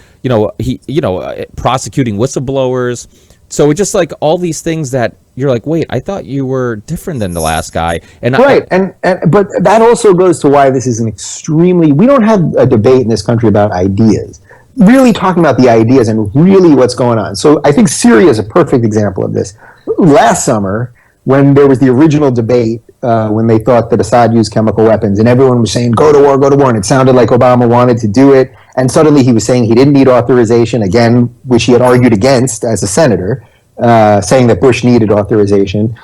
prosecuting whistleblowers. So it's just like all these things that you're like, wait, I thought you were different than the last guy. And right. But that also goes to why this is we don't have a debate in this country about ideas, really talking about the ideas and really what's going on. So I think Syria is a perfect example of this. Last summer, when there was the original debate, when they thought that Assad used chemical weapons, and everyone was saying, go to war, and it sounded like Obama wanted to do it. And suddenly he was saying he didn't need authorization, again, which he had argued against as a senator, saying that Bush needed authorization.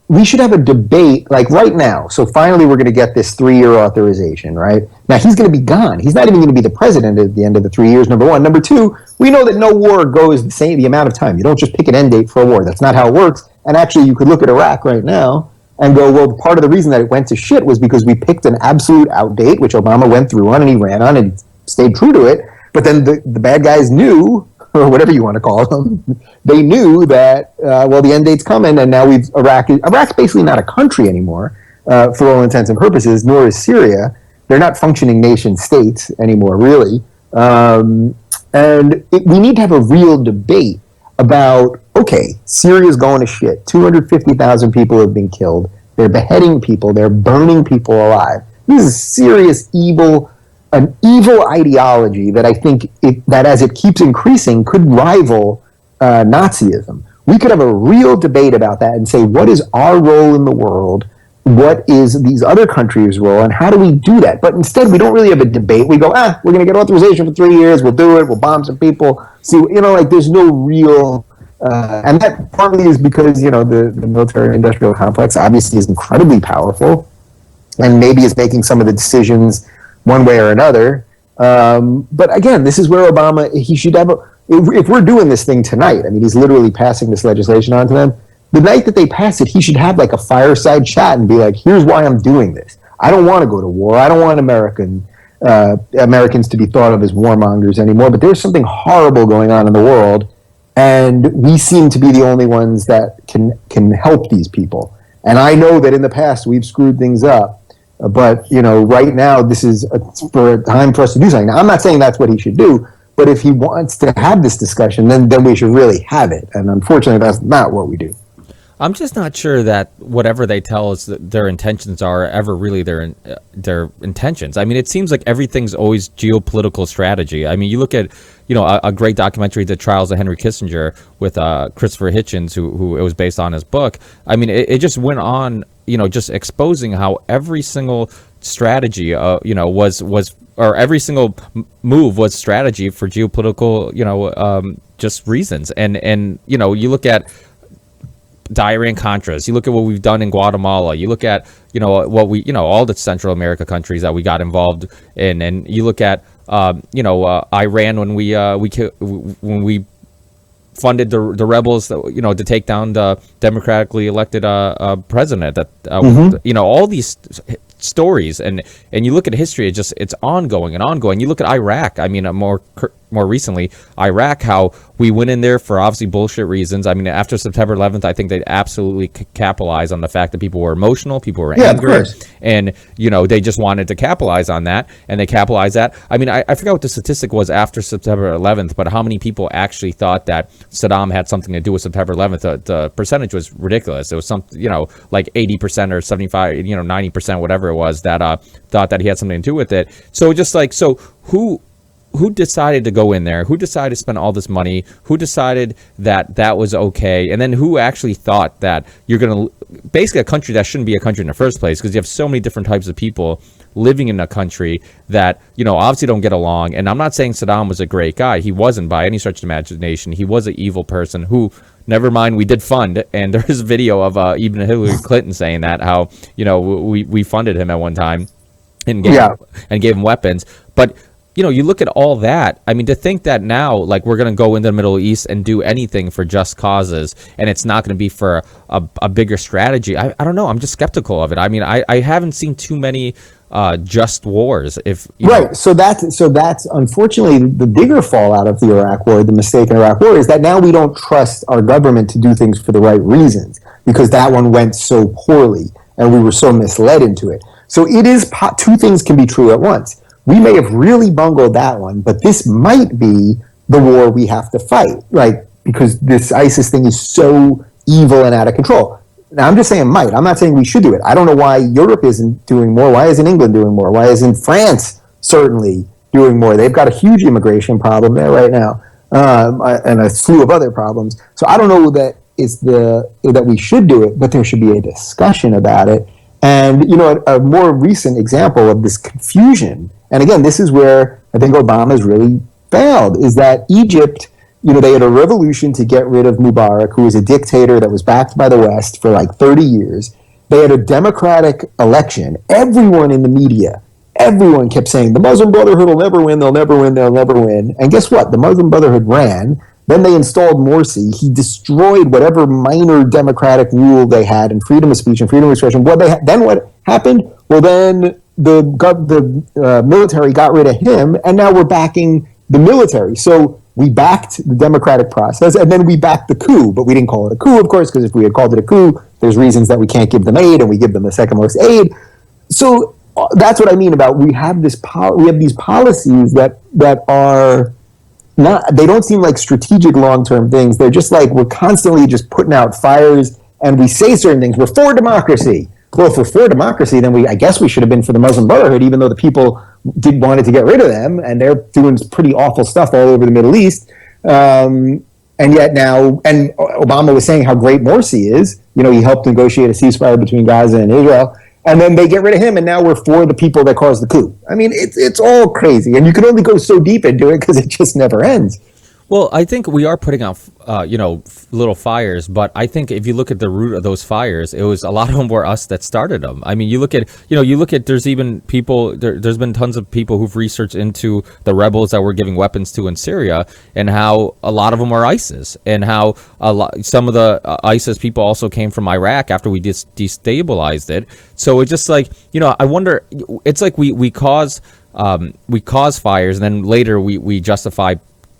We should have a debate, like right now. So finally we're going to get this 3-year authorization, right? Now he's going to be gone. He's not even going to be the president at the end of the 3 years, number one. Number two, we know that no war goes the amount of time. You don't just pick an end date for a war. That's not how it works. And actually you could look at Iraq right now and go, well, part of the reason that it went to shit was because we picked an absolute out date, which Obama went through on and he ran on and stayed true to it. But then the bad guys knew, or whatever you want to call them, they knew that, the end date's coming, and now Iraq's basically not a country anymore, for all intents and purposes, nor is Syria. They're not functioning nation states anymore, really. We need to have a real debate about, okay, Syria's going to shit. 250,000 people have been killed. They're beheading people. They're burning people alive. This is serious an evil ideology that I think that as it keeps increasing could rival Nazism. We could have a real debate about that and say, what is our role in the world? What is these other countries' role? And how do we do that? But instead, we don't really have a debate. We go, we're going to get authorization for 3 years. We'll do it. We'll bomb some people. See, there's no real... and that partly is because, the military-industrial complex obviously is incredibly powerful and maybe is making some of the decisions one way or another. But again, this is where Obama, he should have, if we're doing this thing tonight, I mean, he's literally passing this legislation on to them. The night that they pass it, he should have like a fireside chat and be like, here's why I'm doing this. I don't want to go to war. I don't want Americans to be thought of as warmongers anymore, but there's something horrible going on in the world, and we seem to be the only ones that can help these people. And I know that in the past we've screwed things up, but right now this is for a time for us to do something. Now, I'm not saying that's what he should do, but if he wants to have this discussion, then we should really have it. And unfortunately, that's not what we do. I'm just not sure that whatever they tell us that their intentions are ever really their intentions. I mean, it seems like everything's always geopolitical strategy. I mean, you look at, a great documentary, The Trials of Henry Kissinger, with Christopher Hitchens, who it was based on his book. I mean, it just went on, just exposing how every single strategy, was or every single move was strategy for geopolitical, just reasons. And you look at the Iran-Contras, you look at what we've done in Guatemala, you look at, what we, all the Central America countries that we got involved in, and you look at, Iran when we funded the rebels, to take down the democratically elected president. That all these stories, and you look at history, it's ongoing and ongoing. You look at Iraq. I mean, more recently, Iraq, how we went in there for obviously bullshit reasons. I mean, after September 11th, I think they absolutely capitalized on the fact that people were emotional, people were angry, and they just wanted to capitalize on that, and they capitalized that. I mean, I forgot what the statistic was after September 11th, but how many people actually thought that Saddam had something to do with September 11th? The percentage was ridiculous. It was something, like 80% or 75, 90%, whatever it was, that thought that he had something to do with it. So just like, who decided to go in there? Who decided to spend all this money? Who decided that was okay? And then who actually thought that you're going to, basically a country that shouldn't be a country in the first place, because you have so many different types of people living in a country that, obviously don't get along. And I'm not saying Saddam was a great guy. He wasn't by any stretch of imagination. He was an evil person who, never mind, we did fund, and there is a video of even Hillary Clinton saying that, how, we funded him at one time and gave him weapons. But you look at all that. I mean, to think that now, like, we're going to go into the Middle East and do anything for just causes, and it's not going to be for a bigger strategy. I don't know. I'm just skeptical of it. I mean, I haven't seen too many just wars. Right. So that's unfortunately the bigger fallout of the Iraq War, the mistake in Iraq War, is that now we don't trust our government to do things for the right reasons because that one went so poorly and we were so misled into it. So it is two things can be true at once. We may have really bungled that one, but this might be the war we have to fight, right? Because this ISIS thing is so evil and out of control. Now, I'm just saying might. I'm not saying we should do it. I don't know why Europe isn't doing more. Why isn't England doing more? Why isn't France certainly doing more? They've got a huge immigration problem there right now, and a slew of other problems. So I don't know that that we should do it, but there should be a discussion about it. And, a more recent example of this confusion, and again, this is where I think Obama's really failed, is that Egypt, they had a revolution to get rid of Mubarak, who was a dictator that was backed by the West for like 30 years. They had a democratic election. Everyone in the media, everyone kept saying, the Muslim Brotherhood will never win, they'll never win, they'll never win. And guess what? The Muslim Brotherhood ran. Then they installed Morsi. He destroyed whatever minor democratic rule they had and freedom of speech and freedom of expression. Then what happened? Well, then the military got rid of him, and now we're backing the military. So we backed the democratic process, and then we backed the coup, but we didn't call it a coup, of course, because if we had called it a coup, there's reasons that we can't give them aid, and we give them the second most aid. So that's what I mean about we have these policies that are not, they don't seem like strategic long-term things. They're just like we're constantly just putting out fires, and we say certain things. We're for democracy. Well, if we're for democracy, then I guess we should have been for the Muslim Brotherhood, even though the people wanted to get rid of them, and they're doing pretty awful stuff all over the Middle East. And yet now, and Obama was saying how great Morsi is. He helped negotiate a ceasefire between Gaza and Israel, and then they get rid of him, and now we're for the people that caused the coup. I mean, it's all crazy, and you can only go so deep into it because it just never ends. Well, I think we are putting out, little fires, but I think if you look at the root of those fires, it was a lot of them were us that started them. I mean, you look at, there's even people, there's been tons of people who've researched into the rebels that we're giving weapons to in Syria and how a lot of them are ISIS and how some of the ISIS people also came from Iraq after we destabilized it. So it's just like, I wonder, it's like we cause fires and then later we justify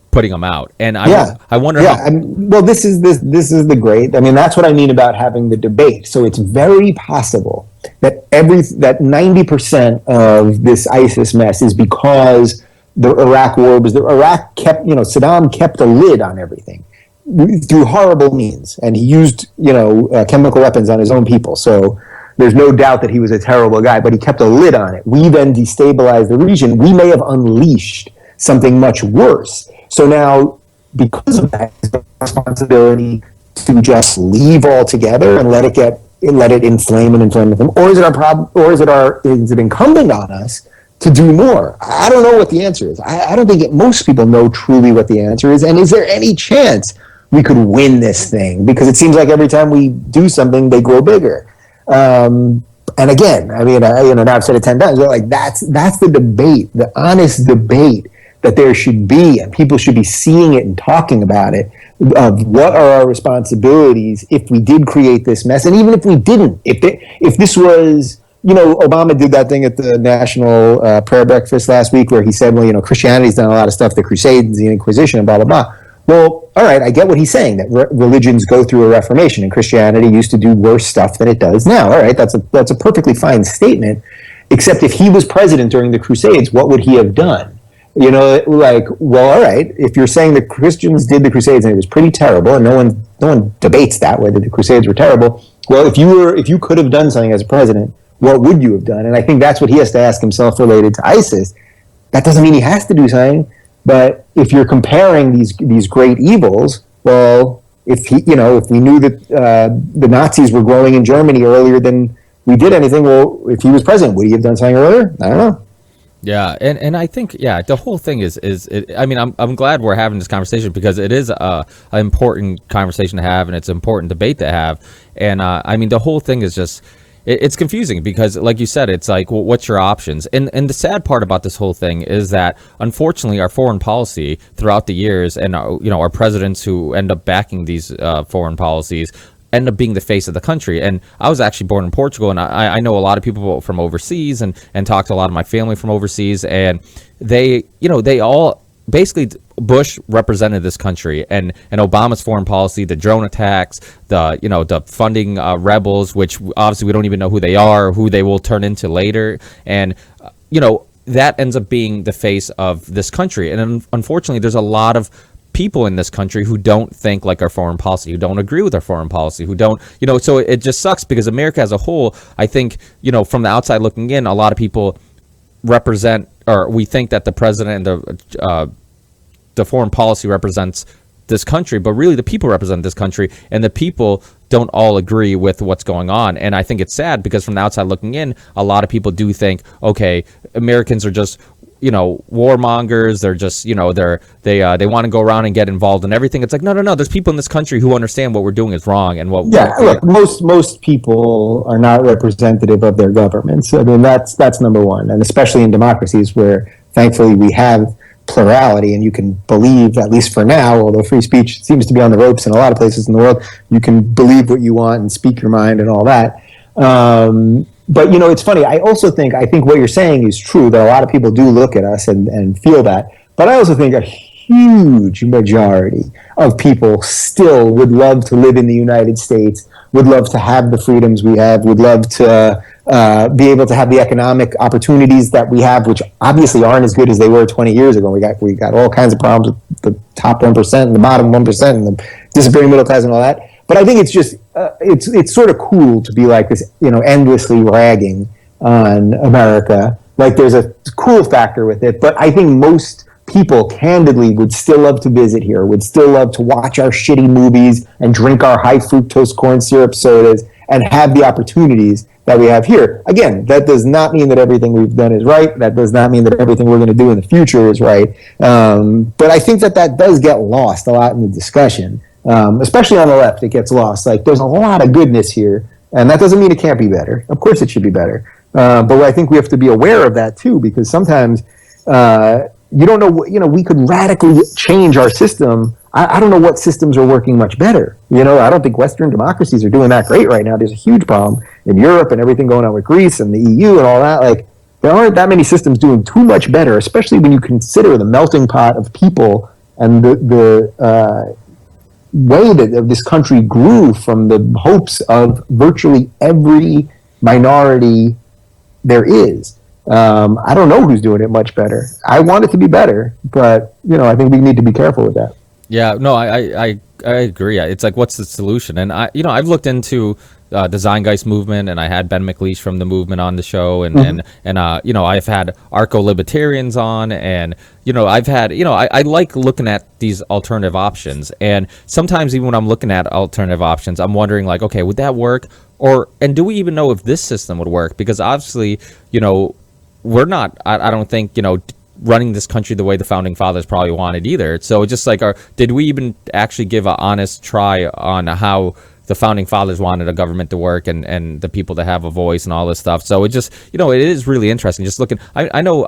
putting them out, and I wonder. Yeah, well, this is the great. I mean, that's what I mean about having the debate. So it's very possible that 90% of this ISIS mess is because the Iraq War was Iraq kept Saddam kept a lid on everything through horrible means, and he used chemical weapons on his own people. So there's no doubt that he was a terrible guy, but he kept a lid on it. We then destabilized the region. We may have unleashed something much worse. So now, because of that, it's a responsibility to just leave altogether and let it inflame and inflame them, or is it our problem? Or is it incumbent on us to do more? I don't know what the answer is. I don't think most people know truly what the answer is. And is there any chance we could win this thing? Because it seems like every time we do something, they grow bigger. And again, I mean, now I've said it 10 times. But like that's the debate, the honest debate that there should be, and people should be seeing it and talking about it, of what are our responsibilities if we did create this mess, and even if we didn't, if this was, Obama did that thing at the National Prayer Breakfast last week where he said, well, Christianity's done a lot of stuff, the Crusades, the Inquisition, and blah, blah, blah. Well, all right, I get what he's saying, that religions go through a reformation, and Christianity used to do worse stuff than it does now. All right, that's a perfectly fine statement, except if he was president during the Crusades, what would he have done? Well, all right, if you're saying the Christians did the Crusades and it was pretty terrible, and no one debates that, whether the Crusades were terrible, well, if you could have done something as a president, what would you have done? And I think that's what he has to ask himself related to ISIS. That doesn't mean he has to do something, but if you're comparing these great evils, well, if we knew that the Nazis were growing in Germany earlier than we did anything, well, if he was president, would he have done something earlier? I don't know. Yeah, and I think the whole thing is I mean, I'm glad we're having this conversation because it is an important conversation to have, and it's an important debate to have. And I mean, the whole thing is just it's confusing because, like you said, it's like, well, what's your options? And the sad part about this whole thing is that, unfortunately, our foreign policy throughout the years, and our presidents who end up backing these foreign policies, end up being the face of the country. And I was actually born in Portugal, and I know a lot of people from overseas, and talk to a lot of my family from overseas, and they all basically, Bush represented this country, and Obama's foreign policy, the drone attacks, the funding rebels, which obviously we don't even know who they are, who they will turn into later, and that ends up being the face of this country. And unfortunately, there's a lot of people in this country who don't think like our foreign policy, who don't agree with our foreign policy, who don't, so it just sucks because America as a whole, I think, from the outside looking in, a lot of people represent, or we think that the president and the foreign policy represents this country, but really the people represent this country, and the people don't all agree with what's going on. And I think it's sad because from the outside looking in, a lot of people do think, okay, Americans are just warmongers. They're just they want to go around and get involved in everything. It's like no. There's people in this country who understand what we're doing is wrong, and look, most people are not representative of their governments. I mean, that's number one, and especially in democracies where thankfully we have plurality, and you can believe, at least for now, although free speech seems to be on the ropes in a lot of places in the world, you can believe what you want and speak your mind and all that. But it's funny. I think what you're saying is true, that a lot of people do look at us and feel that. But I also think a huge majority of people still would love to live in the United States, would love to have the freedoms we have, would love to be able to have the economic opportunities that we have, which obviously aren't as good as they were 20 years ago. We got all kinds of problems with the top 1% and the bottom 1% and the disappearing middle class and all that. But I think it's just it's sort of cool to be like this, endlessly ragging on America. Like there's a cool factor with it, but I think most people candidly would still love to visit here, would still love to watch our shitty movies and drink our high fructose corn syrup sodas and have the opportunities that we have here. Again, that does not mean that everything we've done is right. That does not mean that everything we're going to do in the future is right. But I think that does get lost a lot in the discussion, especially on the left. It gets lost. Like there's a lot of goodness here, and that doesn't mean it can't be better. Of course, it should be better. But I think we have to be aware of that too, because sometimes you don't know. We could radically change our system. I don't know what systems are working much better. I don't think Western democracies are doing that great right now. There's a huge problem in Europe and everything going on with Greece and the EU and all that. Like, there aren't that many systems doing too much better, especially when you consider the melting pot of people and the way that this country grew from the hopes of virtually every minority there is. I don't know who's doing it much better. I want it to be better, but I think we need to be careful with that. Yeah, no, I agree. It's like, what's the solution? And I've looked into the Zeitgeist movement, and I had Ben McLeish from the movement on the show, and I've had arco-libertarians on, and I've had I like looking at these alternative options, and sometimes even when I'm looking at alternative options, I'm wondering like, okay, would that work, and do we even know if this system would work? Because obviously, we're not. I don't think running this country the way the founding fathers probably wanted either. So it's just like, did we even actually give an honest try on how the founding fathers wanted a government to work and the people to have a voice and all this stuff? So it just, it is really interesting. Just looking, I know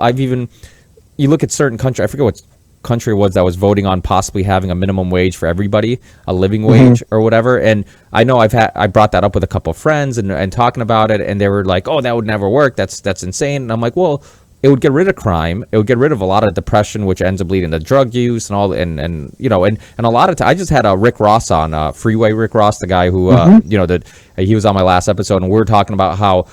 you look at certain country, I forget what country it was that was voting on possibly having a minimum wage for everybody, a living wage or whatever. And I know I brought that up with a couple of friends and talking about it, and they were like, oh, that would never work. That's insane. And I'm like, well, it would get rid of crime. It would get rid of a lot of depression, which ends up leading to drug use and all. And a lot of I just had a Rick Ross on, Freeway Rick Ross, the guy who he was on my last episode, and we were talking about how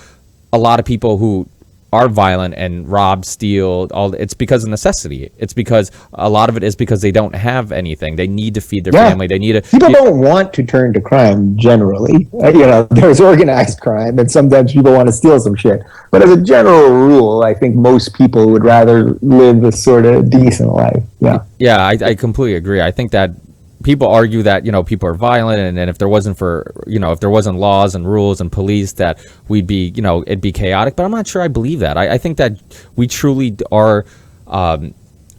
a lot of people who are violent and rob, steal, it's because of necessity. It's because a lot of it is because they don't have anything. They need to feed their family. They need to. People don't want to turn to crime generally. There's organized crime, and sometimes people want to steal some shit. But as a general rule, I think most people would rather live a sort of decent life. Yeah. Yeah, I completely agree. I think that people argue that people are violent, and if there wasn't if there wasn't laws and rules and police, that we'd be it'd be chaotic. But I'm not sure I believe that. I think that we truly are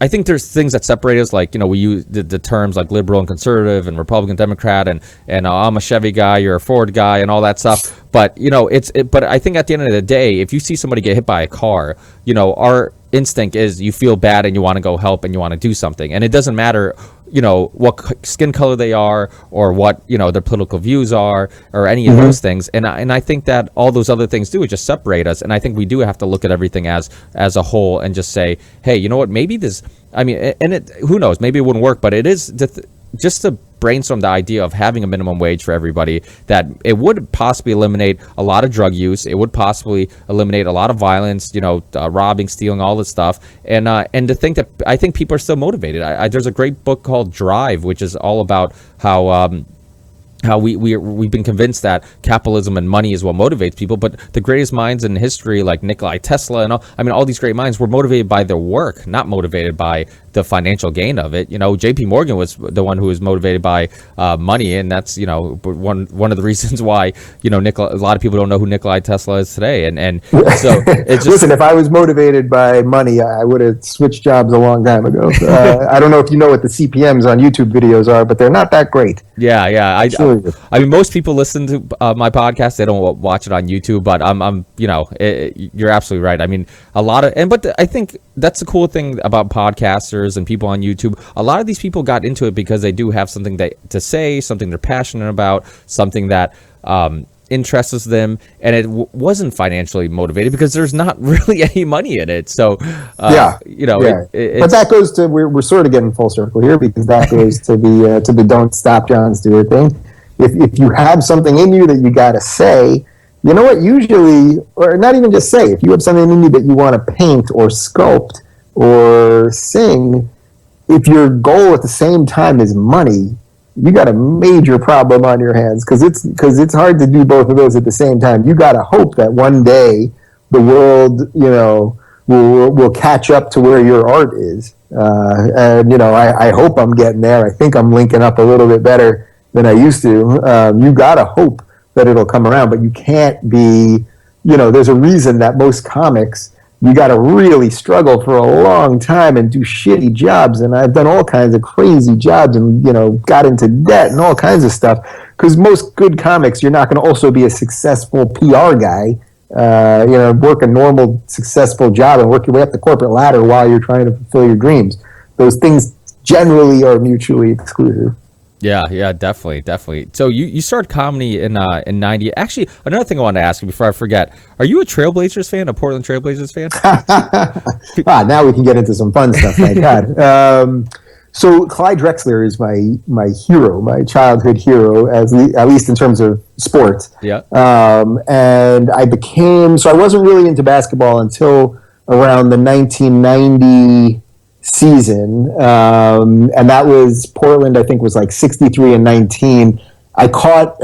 I think there's things that separate us, like, we use the terms like liberal and conservative and Republican, Democrat, and I'm a Chevy guy, you're a Ford guy, and all that stuff. But but I think at the end of the day, if you see somebody get hit by a car, our instinct is you feel bad and you want to go help and you want to do something, and it doesn't matter what skin color they are or what their political views are or any of those things. And I think that all those other things do is just separate us. And I think we do have to look at everything as a whole and just say, hey, you know what, maybe this, who knows, maybe it wouldn't work, but it is just to brainstorm the idea of having a minimum wage for everybody, that it would possibly eliminate a lot of drug use. It would possibly eliminate a lot of violence, robbing, stealing, all this stuff. And to think that I think people are still motivated. There's a great book called Drive, which is all about how we've been convinced that capitalism and money is what motivates people, but the greatest minds in history, like Nikola Tesla and all these great minds, were motivated by their work, not motivated by the financial gain of it. JP Morgan was the one who was motivated by money, and that's one of the reasons why a lot of people don't know who Nikola Tesla is today. And so it's just, listen, if I was motivated by money, I would have switched jobs a long time ago. I don't know if you know what the CPMs on YouTube videos are, but they're not that great. Yeah. I mean, most people listen to my podcast. They don't watch it on YouTube, but you're absolutely right. I mean, but I think that's the cool thing about podcasters and people on YouTube. A lot of these people got into it because they do have something to say, something they're passionate about, something that interests them, and it wasn't financially motivated because there's not really any money in it. So but that goes to we're sort of getting full circle here, because that goes to the don't stop John Stewart thing. If you have something in you that you got to say, you know what, usually, or not even just say, if you have something in you that you want to paint or sculpt or sing, if your goal at the same time is money, you got a major problem on your hands, because it's hard to do both of those at the same time. You got to hope that one day the world, will catch up to where your art is. And I hope I'm getting there. I think I'm linking up a little bit better than I used to. You got to hope that it'll come around, but you can't be, there's a reason that most comics, you got to really struggle for a long time and do shitty jobs. And I've done all kinds of crazy jobs and, got into debt and all kinds of stuff. Because most good comics, you're not going to also be a successful PR guy, work a normal, successful job and work your way up the corporate ladder while you're trying to fulfill your dreams. Those things generally are mutually exclusive. Yeah, definitely. So you started comedy in 90. Actually, another thing I wanted to ask you before I forget: are you a Trailblazers fan? A Portland Trailblazers fan? Now we can get into some fun stuff. Thank God. So Clyde Drexler is my hero, my childhood hero, at least in terms of sports. Yeah. And I wasn't really into basketball until around the 1990 season, and that was Portland. I think was like 63-19. I caught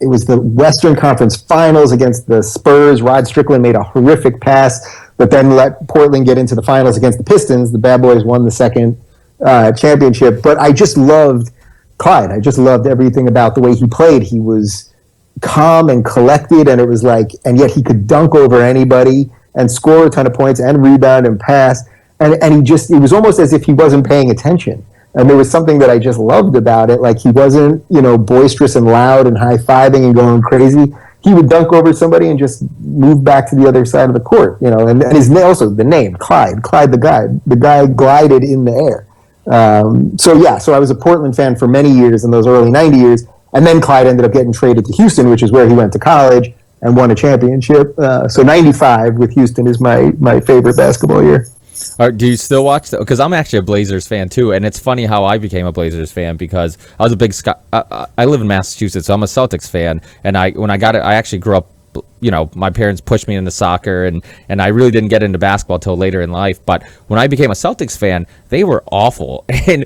it was the Western Conference Finals against the Spurs. Rod Strickland made a horrific pass, but then let Portland get into the finals against the Pistons. The Bad Boys won the second championship. But I just loved Clyde. I just loved everything about the way he played. He was calm and collected, and it was like, and yet he could dunk over anybody and score a ton of points and rebound and pass. And it was almost as if he wasn't paying attention. And there was something that I just loved about it. Like, he wasn't, boisterous and loud and high-fiving and going crazy. He would dunk over somebody and just move back to the other side of the court, and his name, also the name, Clyde the guy glided in the air. So I was a Portland fan for many years in those early 90 years. And then Clyde ended up getting traded to Houston, which is where he went to college and won a championship. So 95 with Houston is my favorite basketball year. Do you still watch? Because I'm actually a Blazers fan too, and it's funny how I became a Blazers fan, because I was a big I live in Massachusetts, so I'm a Celtics fan, and when I got it, I actually grew up. My parents pushed me into soccer, and I really didn't get into basketball until later in life. But when I became a Celtics fan, they were awful. and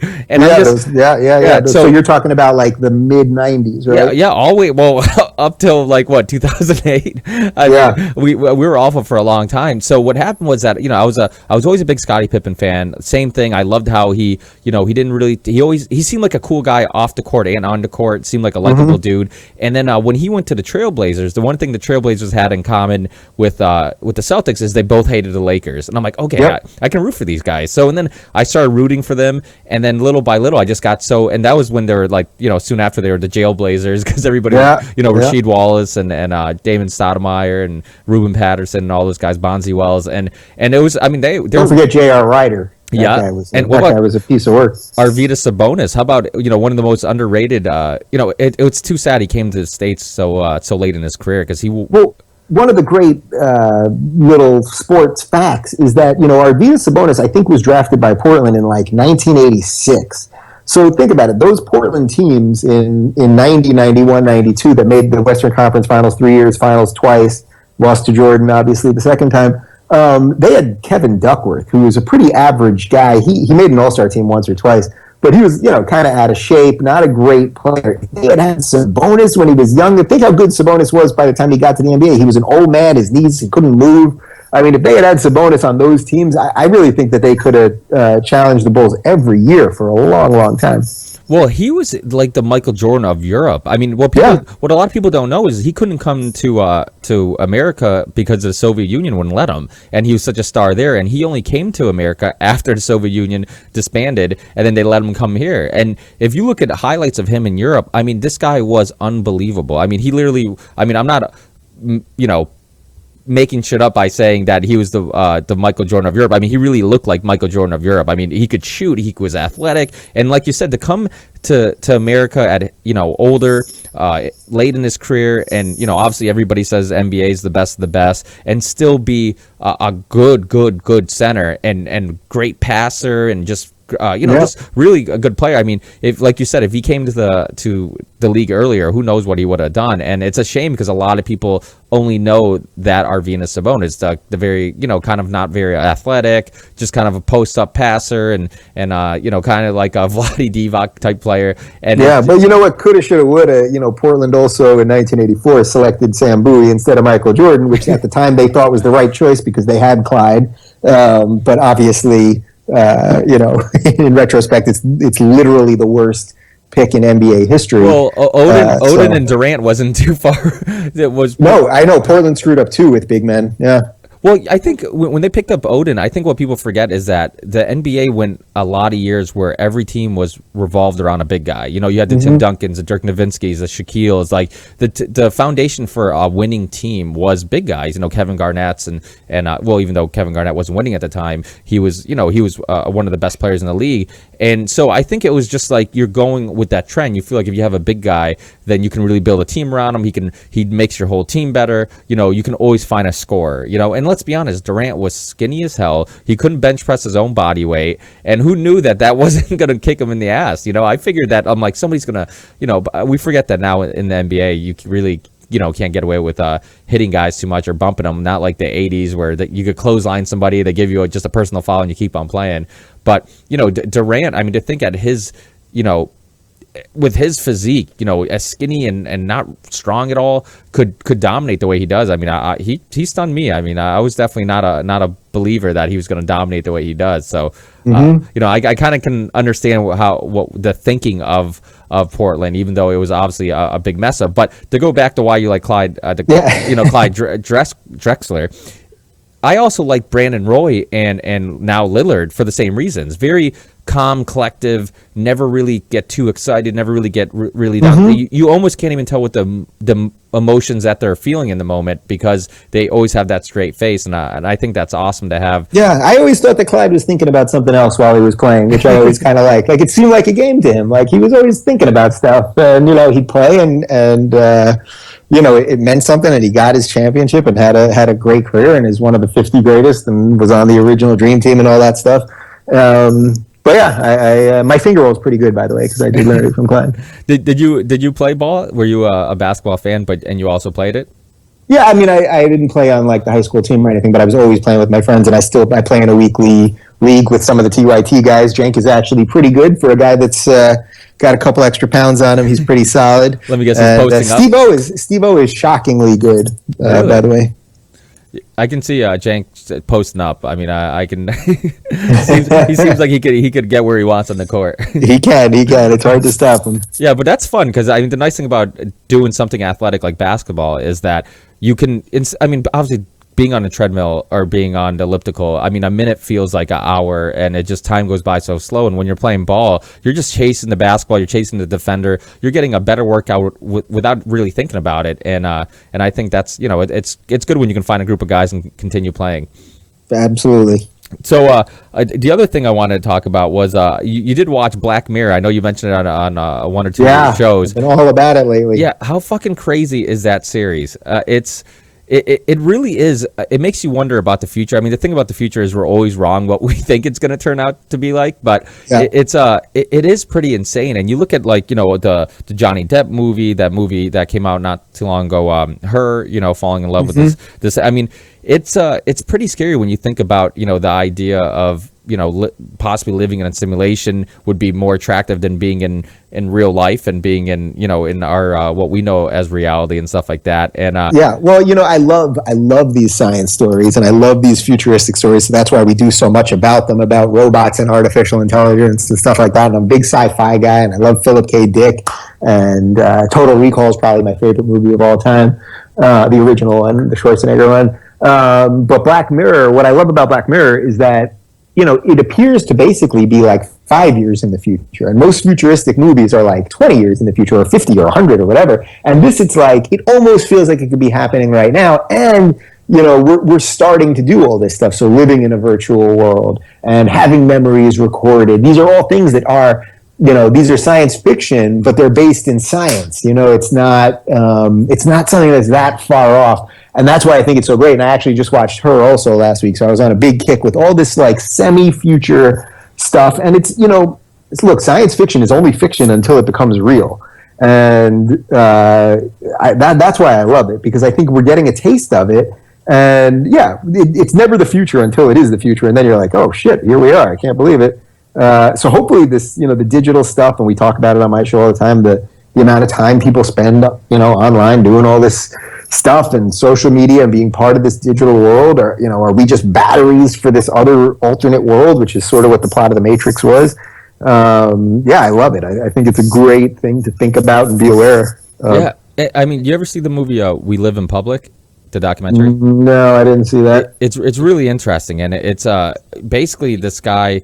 So you're talking about like the mid 90s, right? Yeah, always. Well, up till 2008. We were awful for a long time. So what happened was that I was always a big Scottie Pippen fan. Same thing. I loved how he didn't really he seemed like a cool guy off the court and on the court. Seemed like a likable dude. And then when he went to the Trailblazers, the one thing the Trailblazers Blazers had in common with the Celtics is they both hated the Lakers, and I'm like, okay, Yep. I can root for these guys. So and then I started rooting for them, and then little by little I just got so, and that was when they were like, soon after they were the Jailblazers, because everybody, Rasheed Wallace and Damon Stoudemire and Reuben Patterson and all those guys, Bonzi Wells, and it was, I mean, they Don't forget J.R. Ryder. That guy was a piece of work. Arvydas Sabonis. How about one of the most underrated? It's too sad he came to the States so late in his career because he. Well, one of the great little sports facts is that Arvydas Sabonis I think was drafted by Portland in like 1986. So think about it. Those Portland teams in 90, 91, 92 that made the Western Conference Finals 3 years, Finals twice, lost to Jordan obviously the second time. They had Kevin Duckworth, who was a pretty average guy. He made an All-Star team once or twice, but he was, kind of out of shape, not a great player. They had Sabonis when he was young. Think how good Sabonis was by the time he got to the NBA. He was an old man. His knees, he couldn't move. I mean, if they had Sabonis on those teams, I really think that they could have challenged the Bulls every year for a long, long time. Well, he was like the Michael Jordan of Europe. I mean, what a lot of people don't know is he couldn't come to America because the Soviet Union wouldn't let him, and he was such a star there. And he only came to America after the Soviet Union disbanded, and then they let him come here. And if you look at highlights of him in Europe, I mean, this guy was unbelievable. I mean, he literally. I mean, I'm not, making shit up by saying that he was the Michael Jordan of Europe. I mean, he really looked like Michael Jordan of Europe. I mean, he could shoot, he was athletic, and like you said, to come to America at older, late in his career, and obviously everybody says NBA is the best of the best, and still be a good center and great passer and just just really a good player. I mean, if like you said, if he came to the league earlier, who knows what he would have done. And it's a shame because a lot of people only know that Arvydas Sabonis, the very kind of not very athletic, just kind of a post-up passer and kind of like a Vlade Divac type player. And but you know what, coulda, shoulda, woulda. Portland also in 1984 selected Sam Bowie instead of Michael Jordan, which at the time they thought was the right choice because they had Clyde, but obviously. In retrospect, it's literally the worst pick in NBA history. Well, Odin and Durant wasn't too far. No, I know Portland screwed up too with big men. Yeah. Well, I think when they picked up Odin, I think what people forget is that the NBA went a lot of years where every team was revolved around a big guy. You had the Tim Duncans, the Dirk Nowitzki's, the Shaquille's. Like the foundation for a winning team was big guys. Kevin Garnett's and even though Kevin Garnett wasn't winning at the time, he was one of the best players in the league. And so I think it was just like you're going with that trend. You feel like if you have a big guy, then you can really build a team around him. He makes your whole team better. You can always find a scorer. And let's be honest, Durant was skinny as hell. He couldn't bench press his own body weight, and who knew that wasn't going to kick him in the ass? I figured that I'm like somebody's going to, we forget that now in the NBA you really can't get away with hitting guys too much or bumping them. Not like the 80s where you could clothesline somebody, they give you just a personal foul and you keep on playing. But Durant, I mean, to think at his with his physique, as skinny and not strong at all, could dominate the way he does. I mean, he stunned me. I mean, I was definitely not a believer that he was going to dominate the way he does. So, I kind of can understand what the thinking of Portland, even though it was obviously a big mess up. But to go back to why you like Clyde, Clyde Drexler. I also like Brandon Roy and now Lillard for the same reasons. Very calm, collective, never really get too excited, never really get really down. You almost can't even tell what the emotions that they're feeling in the moment because they always have that straight face, and I think that's awesome to have. Yeah, I always thought that Clyde was thinking about something else while he was playing, which I always kind of like. Like, it seemed like a game to him. Like, he was always thinking about stuff, and he'd play and it meant something, and he got his championship and had a great career and is one of the 50 greatest and was on the original Dream Team and all that stuff. But yeah, I my finger roll is pretty good, by the way, because I did learn it from Clyde. Did you play ball? Were you a basketball fan, and you also played it? Yeah, I mean, I didn't play on like the high school team or anything, but I was always playing with my friends, and I play in a weekly league with some of the TYT guys. Jank is actually pretty good for a guy that's got a couple extra pounds on him. He's pretty solid. Let me guess, he's posting up. Steve-O is shockingly good, really? By the way. I can see Jank posting up. I mean, I can. He seems like he could get where he wants on the court. He can. It's hard to stop him. Yeah, but that's fun because I mean the nice thing about doing something athletic like basketball is that you can. I mean, obviously being on a treadmill or being on the elliptical, I mean, a minute feels like an hour, and it just time goes by so slow. And when you're playing ball, you're just chasing the basketball, you're chasing the defender, you're getting a better workout without really thinking about it. And I think that's it's good when you can find a group of guys and continue playing. Absolutely. So the other thing I wanted to talk about was you did watch Black Mirror. I know you mentioned it on one or two shows. I've been all about it lately. Yeah, how fucking crazy is that series? It really is. It makes you wonder about the future. I mean, the thing about the future is we're always wrong what we think it's going to turn out to be like. But it is pretty insane. And you look at the Johnny Depp movie, that movie that came out not too long ago. Her, falling in love with this. I mean, it's pretty scary when you think about the idea of possibly living in a simulation would be more attractive than being in real life and being in our what we know as reality and stuff like that. And I love these science stories and I love these futuristic stories. So that's why we do so much about them, about robots and artificial intelligence and stuff like that. And I'm a big sci-fi guy, and I love Philip K. Dick. And Total Recall is probably my favorite movie of all time, the original one, the Schwarzenegger one. But Black Mirror, what I love about Black Mirror is that it appears to basically be like 5 years in the future. And most futuristic movies are like 20 years in the future or 50 or 100 or whatever. And this, it's like, it almost feels like it could be happening right now. And, we're starting to do all this stuff. So living in a virtual world and having memories recorded. These are all things that are, these are science fiction, but they're based in science. It's not something that's that far off. And that's why I think it's so great. And I actually just watched Her also last week. So I was on a big kick with all this like semi-future stuff. And look, science fiction is only fiction until it becomes real. And that's why I love it, because I think we're getting a taste of it. And it's never the future until it is the future. And then you're like, oh shit, here we are. I can't believe it. So hopefully this, the digital stuff, and we talk about it on my show all the time, the amount of time people spend, online doing all this stuff and social media and being part of this digital world, or are we just batteries for this other alternate world, which is sort of what the plot of the Matrix was. I love it. I think it's a great thing to think about and be aware of. I mean, you ever see the movie We Live in Public, the documentary? No, I didn't see that. It's really interesting, and it's basically this guy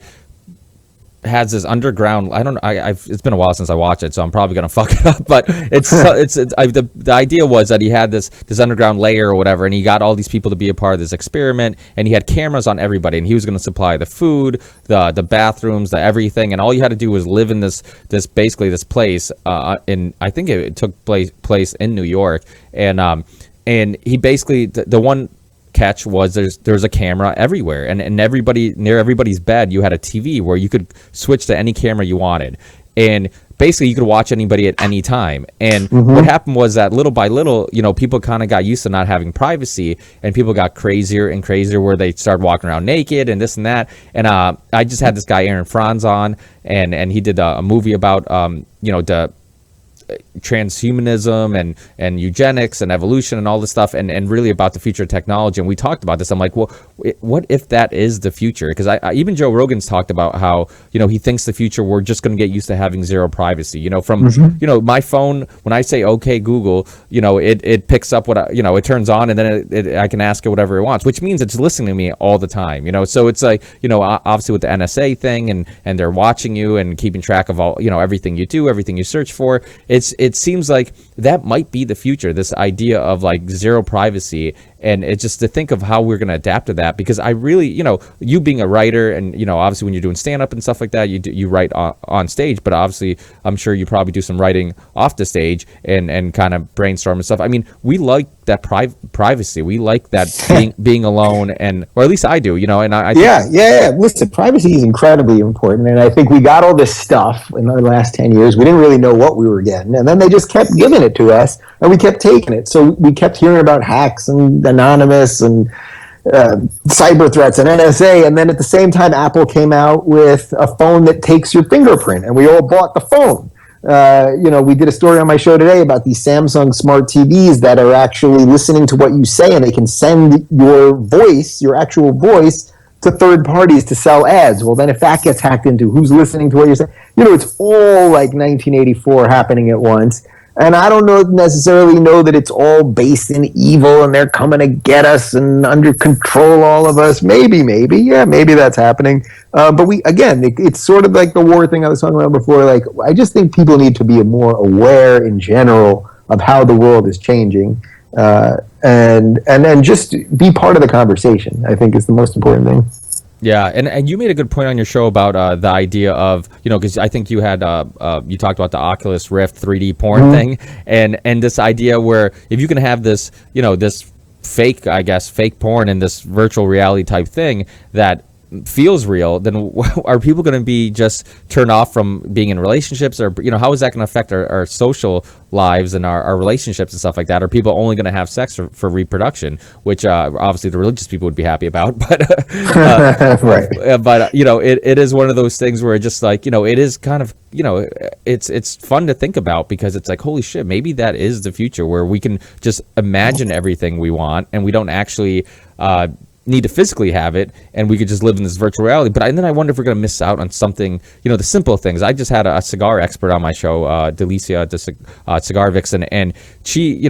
has this underground. I don't know. It's been a while since I watched it, so I'm probably gonna fuck it up. But the idea was that he had this underground layer or whatever, and he got all these people to be a part of this experiment, and he had cameras on everybody, and he was gonna supply the food, the bathrooms, the everything, and all you had to do was live in this place. In I think it took place in New York, and he basically the one catch was there's a camera everywhere, and near everybody's bed you had a TV where you could switch to any camera you wanted, and basically you could watch anybody at any time. And what happened was that little by little, people kind of got used to not having privacy, and people got crazier and crazier where they started walking around naked and this and that. And I just had this guy Aaron Franz on, and he did a movie about the transhumanism and eugenics and evolution and all this stuff, and really about the future of technology. And we talked about this. I'm like, well, what if that is the future? Because I even Joe Rogan's talked about how he thinks the future we're just going to get used to having zero privacy. From my phone, when I say okay Google, it picks up what it turns on, and then I can ask it whatever it wants, which means it's listening to me all the time. So it's like obviously with the NSA thing, and they're watching you and keeping track of all everything you do, everything you search for. It seems like that might be the future, this idea of like zero privacy. And it's just to think of how we're going to adapt to that, because I really, you being a writer, and obviously when you're doing stand up and stuff like that, you write on stage, but obviously I'm sure you probably do some writing off the stage and kind of brainstorm and stuff. I mean, we like that privacy. We like that being alone, or at least I do, and I think, Listen, privacy is incredibly important, and I think we got all this stuff in the last 10 years. We didn't really know what we were getting, and then they just kept giving it to us, and we kept taking it. So we kept hearing about hacks and Anonymous and cyber threats and NSA, and then at the same time Apple came out with a phone that takes your fingerprint, and we all bought the phone. We did a story on my show today about these Samsung smart TVs that are actually listening to what you say, and they can send your voice, your actual voice, to third parties to sell ads. Well, then if that gets hacked into, who's listening to what you're saying? It's all like 1984 happening at once. And I don't necessarily know that it's all based in evil and they're coming to get us and under control all of us. Maybe that's happening. But it's sort of like the war thing I was talking about before. Like, I just think people need to be more aware in general of how the world is changing. And then just be part of the conversation, I think, is the most important thing. Yeah, and you made a good point on your show about the idea of, because I think you had you talked about the Oculus Rift 3D porn thing, and this idea where if you can have this, this fake porn and this virtual reality type thing that feels real, then are people going to be just turned off from being in relationships, or how is that going to affect our social lives and our relationships and stuff like that? Are people only going to have sex for reproduction, which obviously the religious people would be happy about, but right. But it is one of those things where it just like it is kind of it's fun to think about, because it's like, holy shit, maybe that is the future where we can just imagine everything we want and we don't actually need to physically have it, and we could just live in this virtual reality. But then I wonder if we're going to miss out on something, the simple things. I just had a cigar expert on my show, Delicia, Cigar Vixen, and she,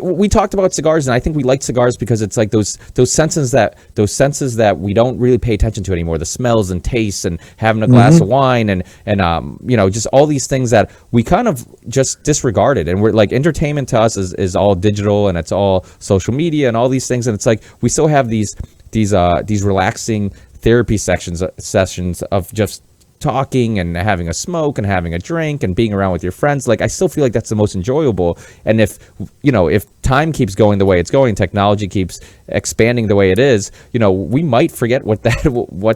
we talked about cigars, and I think we like cigars because it's like those senses that we don't really pay attention to anymore, the smells and tastes and having a glass of wine and just all these things that we kind of just disregarded. And we're like, entertainment to us is all digital and it's all social media and all these things, and it's like we still have these relaxing therapy sessions of just talking and having a smoke and having a drink and being around with your friends. Like, I still feel like that's the most enjoyable. And if time keeps going the way it's going, technology keeps expanding the way it is, we might forget what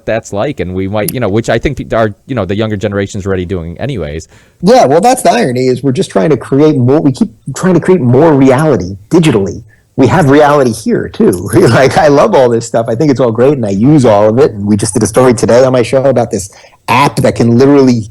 that's like, and we might, which I think are, the younger generation's already doing anyways. Yeah, well, that's the irony, is we're just trying to create more. We keep trying to create more reality digitally. We have reality here too. Like, I love all this stuff. I think it's all great, and I use all of it. And we just did a story today on my show about this app that can literally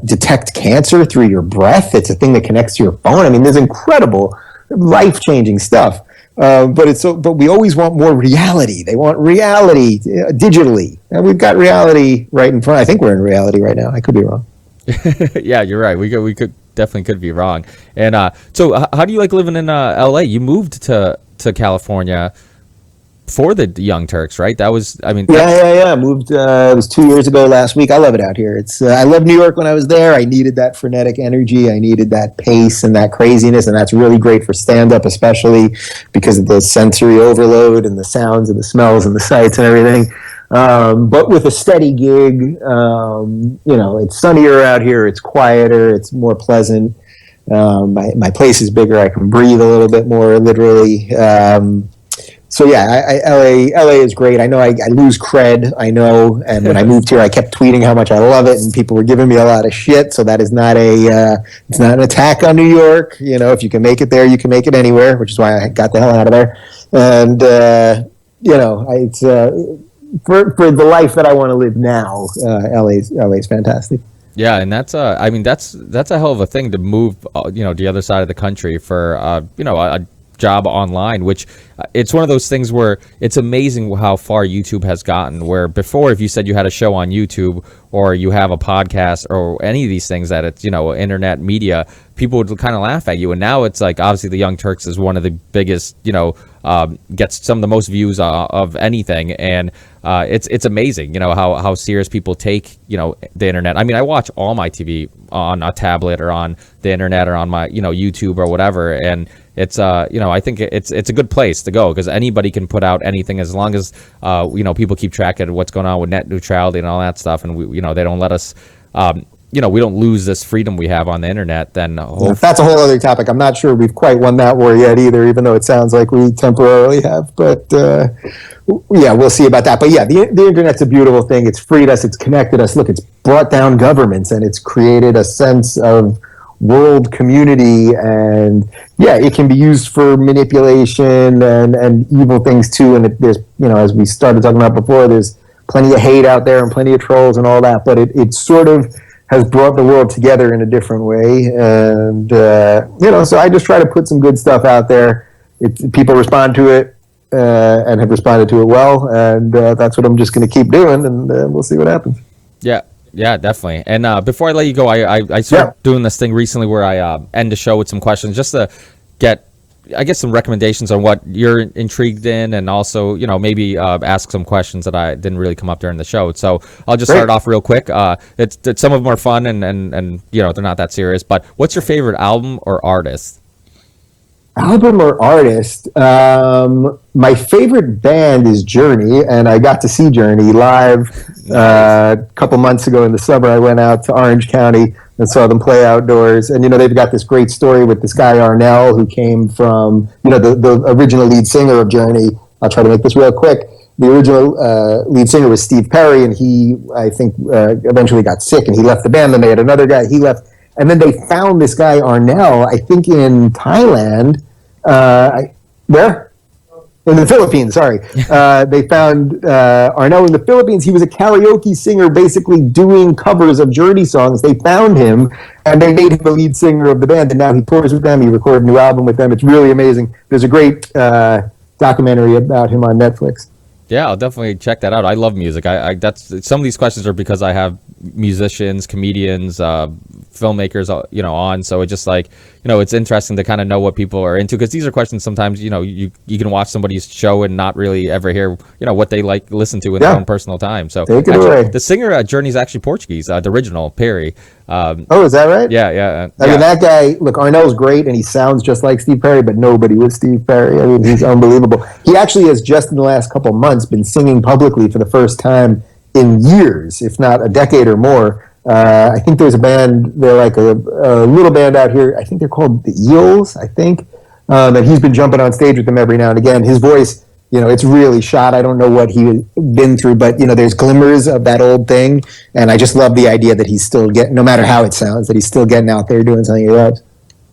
detect cancer through your breath. It's a thing that connects to your phone. I mean, there's incredible, life-changing stuff. But we always want more reality. They want reality digitally, and we've got reality right in front. I think we're in reality right now. I could be wrong. Yeah, you're right. We could definitely could be wrong. And so how do you like living in LA? You moved to California for the Young Turks, right? That was, I mean, yeah. Moved. It was 2 years ago last week. I love it out here. It's I loved New York when I was there. I needed that frenetic energy. I needed that pace and that craziness, and that's really great for stand-up, especially because of the sensory overload and the sounds and the smells and the sights and everything. But with a steady gig, it's sunnier out here. It's quieter. It's more pleasant. My place is bigger. I can breathe a little bit more, literally. So yeah, LA is great. I know I lose cred. I know, and when I moved here, I kept tweeting how much I love it, and people were giving me a lot of shit. So that is not it's not an attack on New York. If you can make it there, you can make it anywhere, which is why I got the hell out of there. And it's for the life that I want to live now. LA's fantastic. Yeah, and that's I mean that's a hell of a thing to move the other side of the country for a job online, which it's one of those things where it's amazing how far YouTube has gotten, where before, if you said you had a show on YouTube or you have a podcast or any of these things that it's internet media, people would kind of laugh at you. And now it's like, obviously the Young Turks is one of the biggest, gets some of the most views of anything, and it's amazing how serious people take the internet. I mean, I watch all my TV on a tablet or on the internet or on my YouTube or whatever, and it's I think it's a good place to go, because anybody can put out anything as long as people keep track of what's going on with net neutrality and all that stuff, and we they don't let us we don't lose this freedom we have on the internet. Then that's a whole other topic. I'm not sure we've quite won that war yet either, even though it sounds like we temporarily have. But yeah, we'll see about that. But yeah, the internet's a beautiful thing. It's freed us. It's connected us. Look, it's brought down governments, and it's created a sense of world community. And yeah, it can be used for manipulation and evil things too. And there's as we started talking about before, there's plenty of hate out there and plenty of trolls and all that. But it sort of has brought the world together in a different way. And, so I just try to put some good stuff out there. People respond to it and have responded to it well. And that's what I'm just going to keep doing, and we'll see what happens. Yeah, definitely. And before I let you go, I started doing this thing recently where I end the show with some questions just to get, I guess, some recommendations on what you're intrigued in, and also, maybe ask some questions that I didn't really come up during the show. So I'll just start off real quick. It's some of them are fun and they're not that serious. But what's your favorite album or artist? Album or artist? My favorite band is Journey, and I got to see Journey live a couple months ago in the summer. I went out to Orange County and saw them play outdoors. And, they've got this great story with this guy, Arnell, who came from, the original lead singer of Journey. I'll try to make this real quick. The original lead singer was Steve Perry, and he, I think, eventually got sick, and he left the band. Then they had another guy, he left. And then they found this guy, Arnell, I think in Thailand. Where? In the Philippines, sorry. They found Arnell in the Philippines. He was a karaoke singer basically doing covers of Journey songs. They found him, and they made him the lead singer of the band, and now he tours with them. He recorded a new album with them. It's really amazing. There's a great documentary about him on Netflix. Yeah, I'll definitely check that out. I love music. That's some of these questions are because I have musicians, comedians, filmmakers, on. So it's just like, it's interesting to kind of know what people are into, because these are questions sometimes, you can watch somebody's show and not really ever hear, what they like listen to in their own personal time. So take it away. The singer Journey's actually Portuguese, the original Perry. Is that right? Yeah. I mean, that guy, look, Arnell's great, and he sounds just like Steve Perry, but nobody was Steve Perry. I mean, he's unbelievable. He actually has, just in the last couple of months, been singing publicly for the first time in years, if not a decade or more. I think there's a band, they're like a little band out here, I think they're called the Eels, I think, and he's been jumping on stage with them every now and again. His voice, it's really shot. I don't know what he's been through, but, there's glimmers of that old thing, and I just love the idea that he's still getting, no matter how it sounds, that he's still getting out there doing something he loves.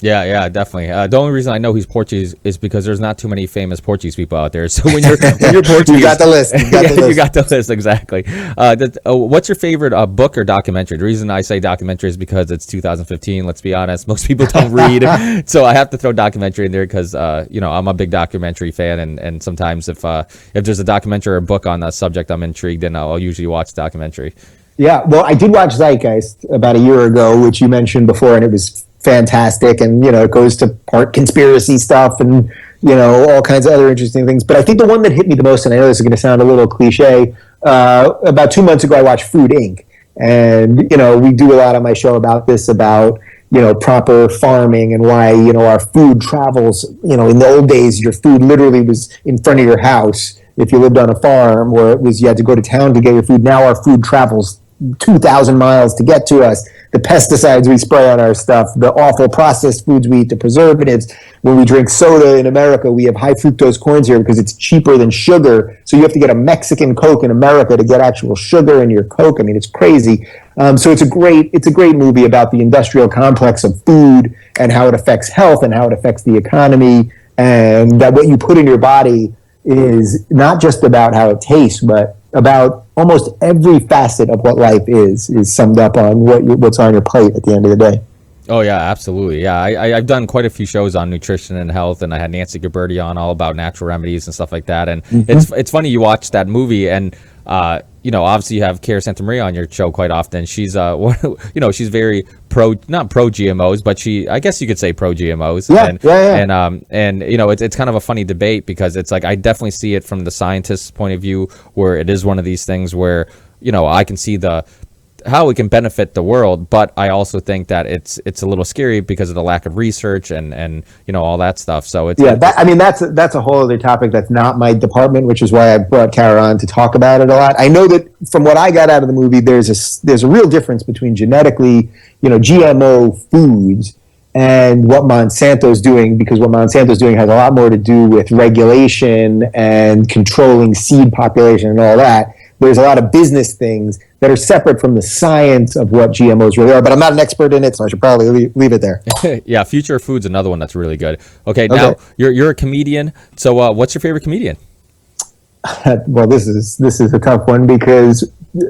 Yeah, definitely. The only reason I know he's Portuguese is because there's not too many famous Portuguese people out there. So when you're Portuguese, you got the list. You got the list, exactly. What's your favorite book or documentary? The reason I say documentary is because it's 2015. Let's be honest, most people don't read, so I have to throw documentary in there because I'm a big documentary fan, and sometimes if there's a documentary or a book on a subject I'm intrigued in, I'll usually watch the documentary. Yeah, well, I did watch Zeitgeist about a year ago, which you mentioned before, and it was fantastic, and it goes to part conspiracy stuff and all kinds of other interesting things. But I think the one that hit me the most, and I know this is going to sound a little cliche, about 2 months ago I watched Food Inc. And we do a lot on my show about this, about proper farming and why our food travels. In the old days, your food literally was in front of your house if you lived on a farm, or it was you had to go to town to get your food. Now our food travels 2,000 miles to get to us. The pesticides we spray on our stuff, the awful processed foods we eat, the preservatives. When we drink soda in America, we have high fructose corn syrup because it's cheaper than sugar. So you have to get a Mexican Coke in America to get actual sugar in your Coke. I mean, it's crazy. So it's a great movie about the industrial complex of food and how it affects health and how it affects the economy, and that what you put in your body is not just about how it tastes, but about almost every facet of what life is summed up on what's on your plate at the end of the day. Oh yeah, absolutely. Yeah, I've done quite a few shows on nutrition and health, and I had Nancy Gabberty on all about natural remedies and stuff like that. And it's funny, you watch that movie, and obviously you have Cara Santa Maria on your show quite often. She's she's very not pro GMOs, but I guess you could say pro GMOs. Yeah. And it's kind of a funny debate, because it's like I definitely see it from the scientist's point of view, where it is one of these things where I can see how it can benefit the world, but I also think that it's a little scary because of the lack of research and all that stuff. So that's a whole other topic that's not my department, which is why I brought Cara on to talk about it a lot. I know that from what I got out of the movie, there's a real difference between genetically, GMO foods and what Monsanto's doing, because what Monsanto's doing has a lot more to do with regulation and controlling seed population and all that. There's a lot of business things that are separate from the science of what GMOs really are, but I'm not an expert in it, so I should probably leave it there. Yeah, Future Food's another one that's really good. Okay, now you're a comedian, so what's your favorite comedian? Well, this is a tough one, because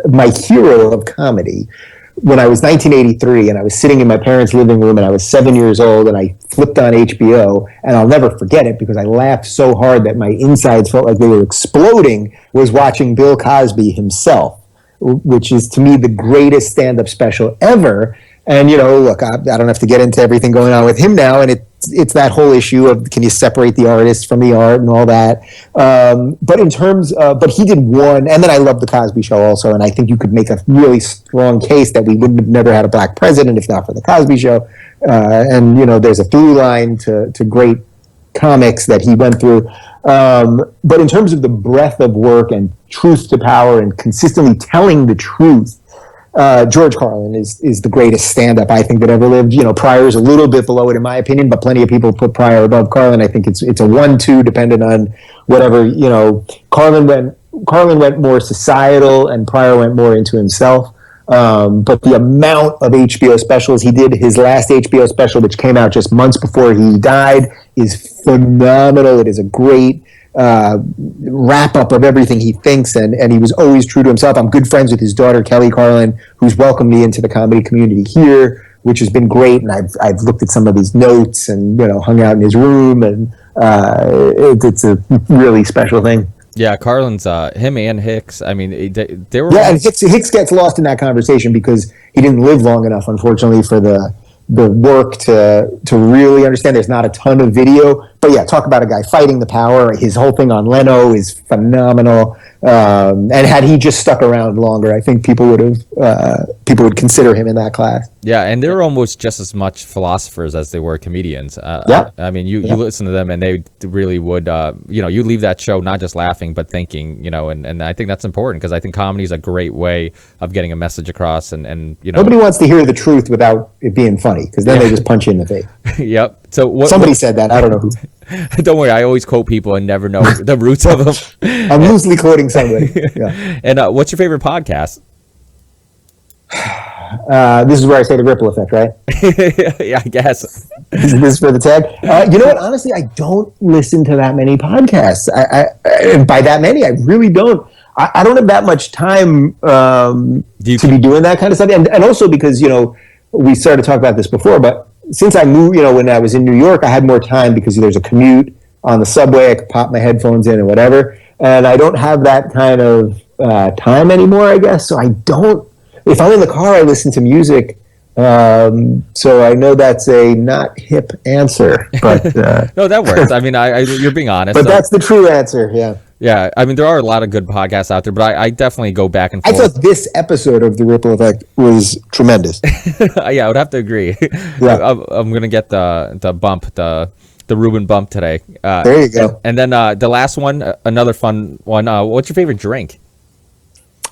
my hero of comedy when I was 1983 and I was sitting in my parents' living room and I was 7 years old and I flipped on HBO, and I'll never forget it because I laughed so hard that my insides felt like they were exploding, was watching Bill Cosby himself, which is to me the greatest stand-up special ever. And, look, I don't have to get into everything going on with him now, and it's that whole issue of can you separate the artist from the art and all that. But in terms of, but he did one, and then I love the Cosby Show also, and I think you could make a really strong case that we wouldn't have never had a black president if not for the Cosby Show. And, there's a through line to great comics that he went through. But in terms of the breadth of work and truth to power and consistently telling the truth, George Carlin is the greatest stand-up I think that ever lived. Pryor's a little bit below it in my opinion, but plenty of people put Pryor above Carlin. I think it's a 1-2 depending on whatever. Carlin went more societal and Pryor went more into himself. But the amount of HBO specials he did, his last HBO special, which came out just months before he died, is phenomenal. It is a great wrap up of everything he thinks, and he was always true to himself. I'm good friends with his daughter Kelly Carlin, who's welcomed me into the comedy community here, which has been great. And I've looked at some of his notes and hung out in his room, and it's a really special thing. Yeah, Carlin's him and Hicks. I mean, they were. Yeah, and Hicks gets lost in that conversation because he didn't live long enough, unfortunately, for the work to really understand. There's not a ton of video, but yeah, talk about a guy fighting the power. His whole thing on Leno is phenomenal. And had he just stuck around longer, I think people would consider him in that class. Yeah, and they were almost just as much philosophers as they were comedians. I mean, you listen to them, and they really would. You leave that show not just laughing, but thinking. And I think that's important because I think comedy is a great way of getting a message across. And nobody wants to hear the truth without it being funny because then they just punch you in the face. Yep. So somebody said that. I don't know who. Don't worry, I always quote people and never know the roots of them. I'm loosely quoting somebody. Yeah. And what's your favorite podcast? This is where I say the ripple effect, right? Yeah, I guess. This is for the tag. You know what? Honestly, I don't listen to that many podcasts. And by that many, I really don't. I don't have that much time to be doing that kind of stuff. And also because, we started to talk about this before, but since I moved, when I was in New York, I had more time because there's a commute on the subway. I could pop my headphones in and whatever. And I don't have that kind of time anymore, I guess. So I don't. If I'm in the car, I listen to music. So I know that's a not hip answer, but no, that works. I mean, you're being honest. But that's the true answer. Yeah. Yeah, I mean, there are a lot of good podcasts out there, but I definitely go back and forth. I thought this episode of The Ripple Effect was tremendous. Yeah, I would have to agree. Yeah. I'm going to get the bump, the Rubin bump today. There you go. And then the last one, another fun one. What's your favorite drink?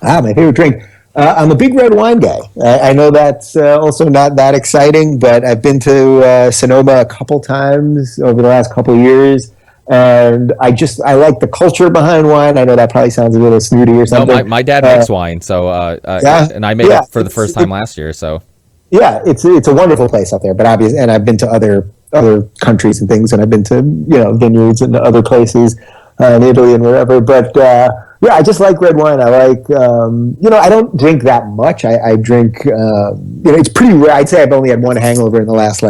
My favorite drink. I'm a big red wine guy. I know that's also not that exciting, but I've been to Sonoma a couple times over the last couple of years. And I like the culture behind wine. I know that probably sounds a little snooty or something. No, my dad makes wine, so and I made it for the first time last year. So yeah, it's a wonderful place out there. But obviously, and I've been to other countries and things, and I've been to vineyards and other places in Italy and wherever. But I just like red wine. I like I don't drink that much. I drink it's pretty rare. I'd say I've only had one hangover in the last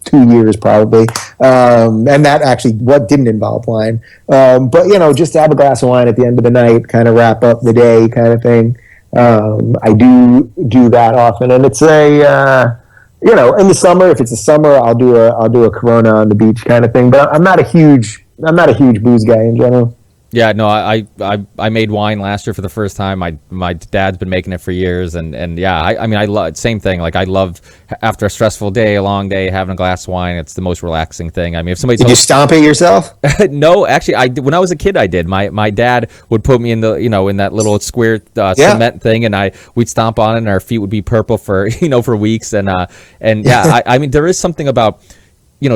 2 years probably, and that actually didn't involve wine. But just to have a glass of wine at the end of the night, kind of wrap up the day, kind of thing. I do that often, and it's a in the summer. If it's the summer, I'll do a Corona on the beach kind of thing. But I'm not a huge booze guy in general. Yeah, no, I made wine last year for the first time. My dad's been making it for years, and yeah, I mean, I love same thing. Like I love after a stressful day, a long day, having a glass of wine. It's the most relaxing thing. I mean, if somebody did you stomp it yourself? No, actually, when I was a kid, I did. My dad would put me in the in that little square cement thing, and we'd stomp on it, and our feet would be purple for for weeks, and yeah, I mean, there is something about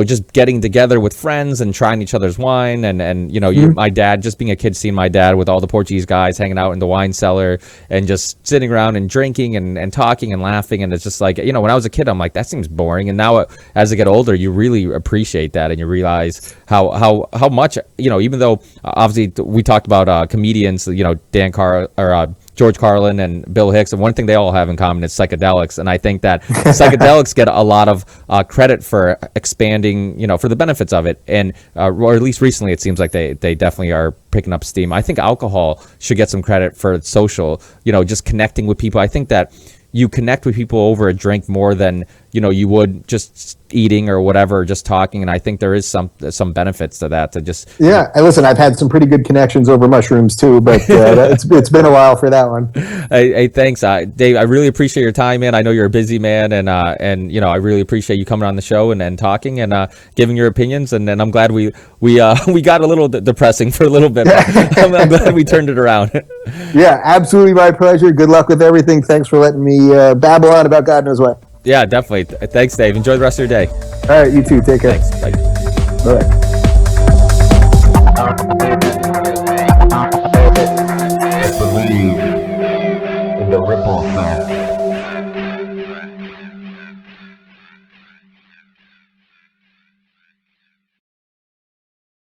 just getting together with friends and trying each other's wine and my dad, just being a kid, seeing my dad with all the Portuguese guys hanging out in the wine cellar and just sitting around and drinking and talking and laughing. And it's just like, when I was a kid, I'm like, that seems boring. And now as I get older, you really appreciate that. And you realize how much, even though obviously we talked about comedians, Dan Carr or George Carlin and Bill Hicks, and one thing they all have in common is psychedelics. And I think that psychedelics get a lot of credit for expanding, for the benefits of it. And or at least recently, it seems like they definitely are picking up steam. I think alcohol should get some credit for its social, just connecting with people. I think that you connect with people over a drink more than you would just eating or whatever, just talking. And I think there is some benefits to that. To just and listen, I've had some pretty good connections over mushrooms too, but it's been a while for that one. Hey, thanks, Dave. I really appreciate your time, man. I know you're a busy man, and I really appreciate you coming on the show and talking and giving your opinions. And I'm glad we got a little depressing for a little bit, but I'm glad we turned it around. Yeah, absolutely, my pleasure. Good luck with everything. Thanks for letting me babble on about God knows what. Yeah, definitely. Thanks, Dave. Enjoy the rest of your day. All right, you too. Take care. Thanks. Bye. Bye. Believe in the ripple effect.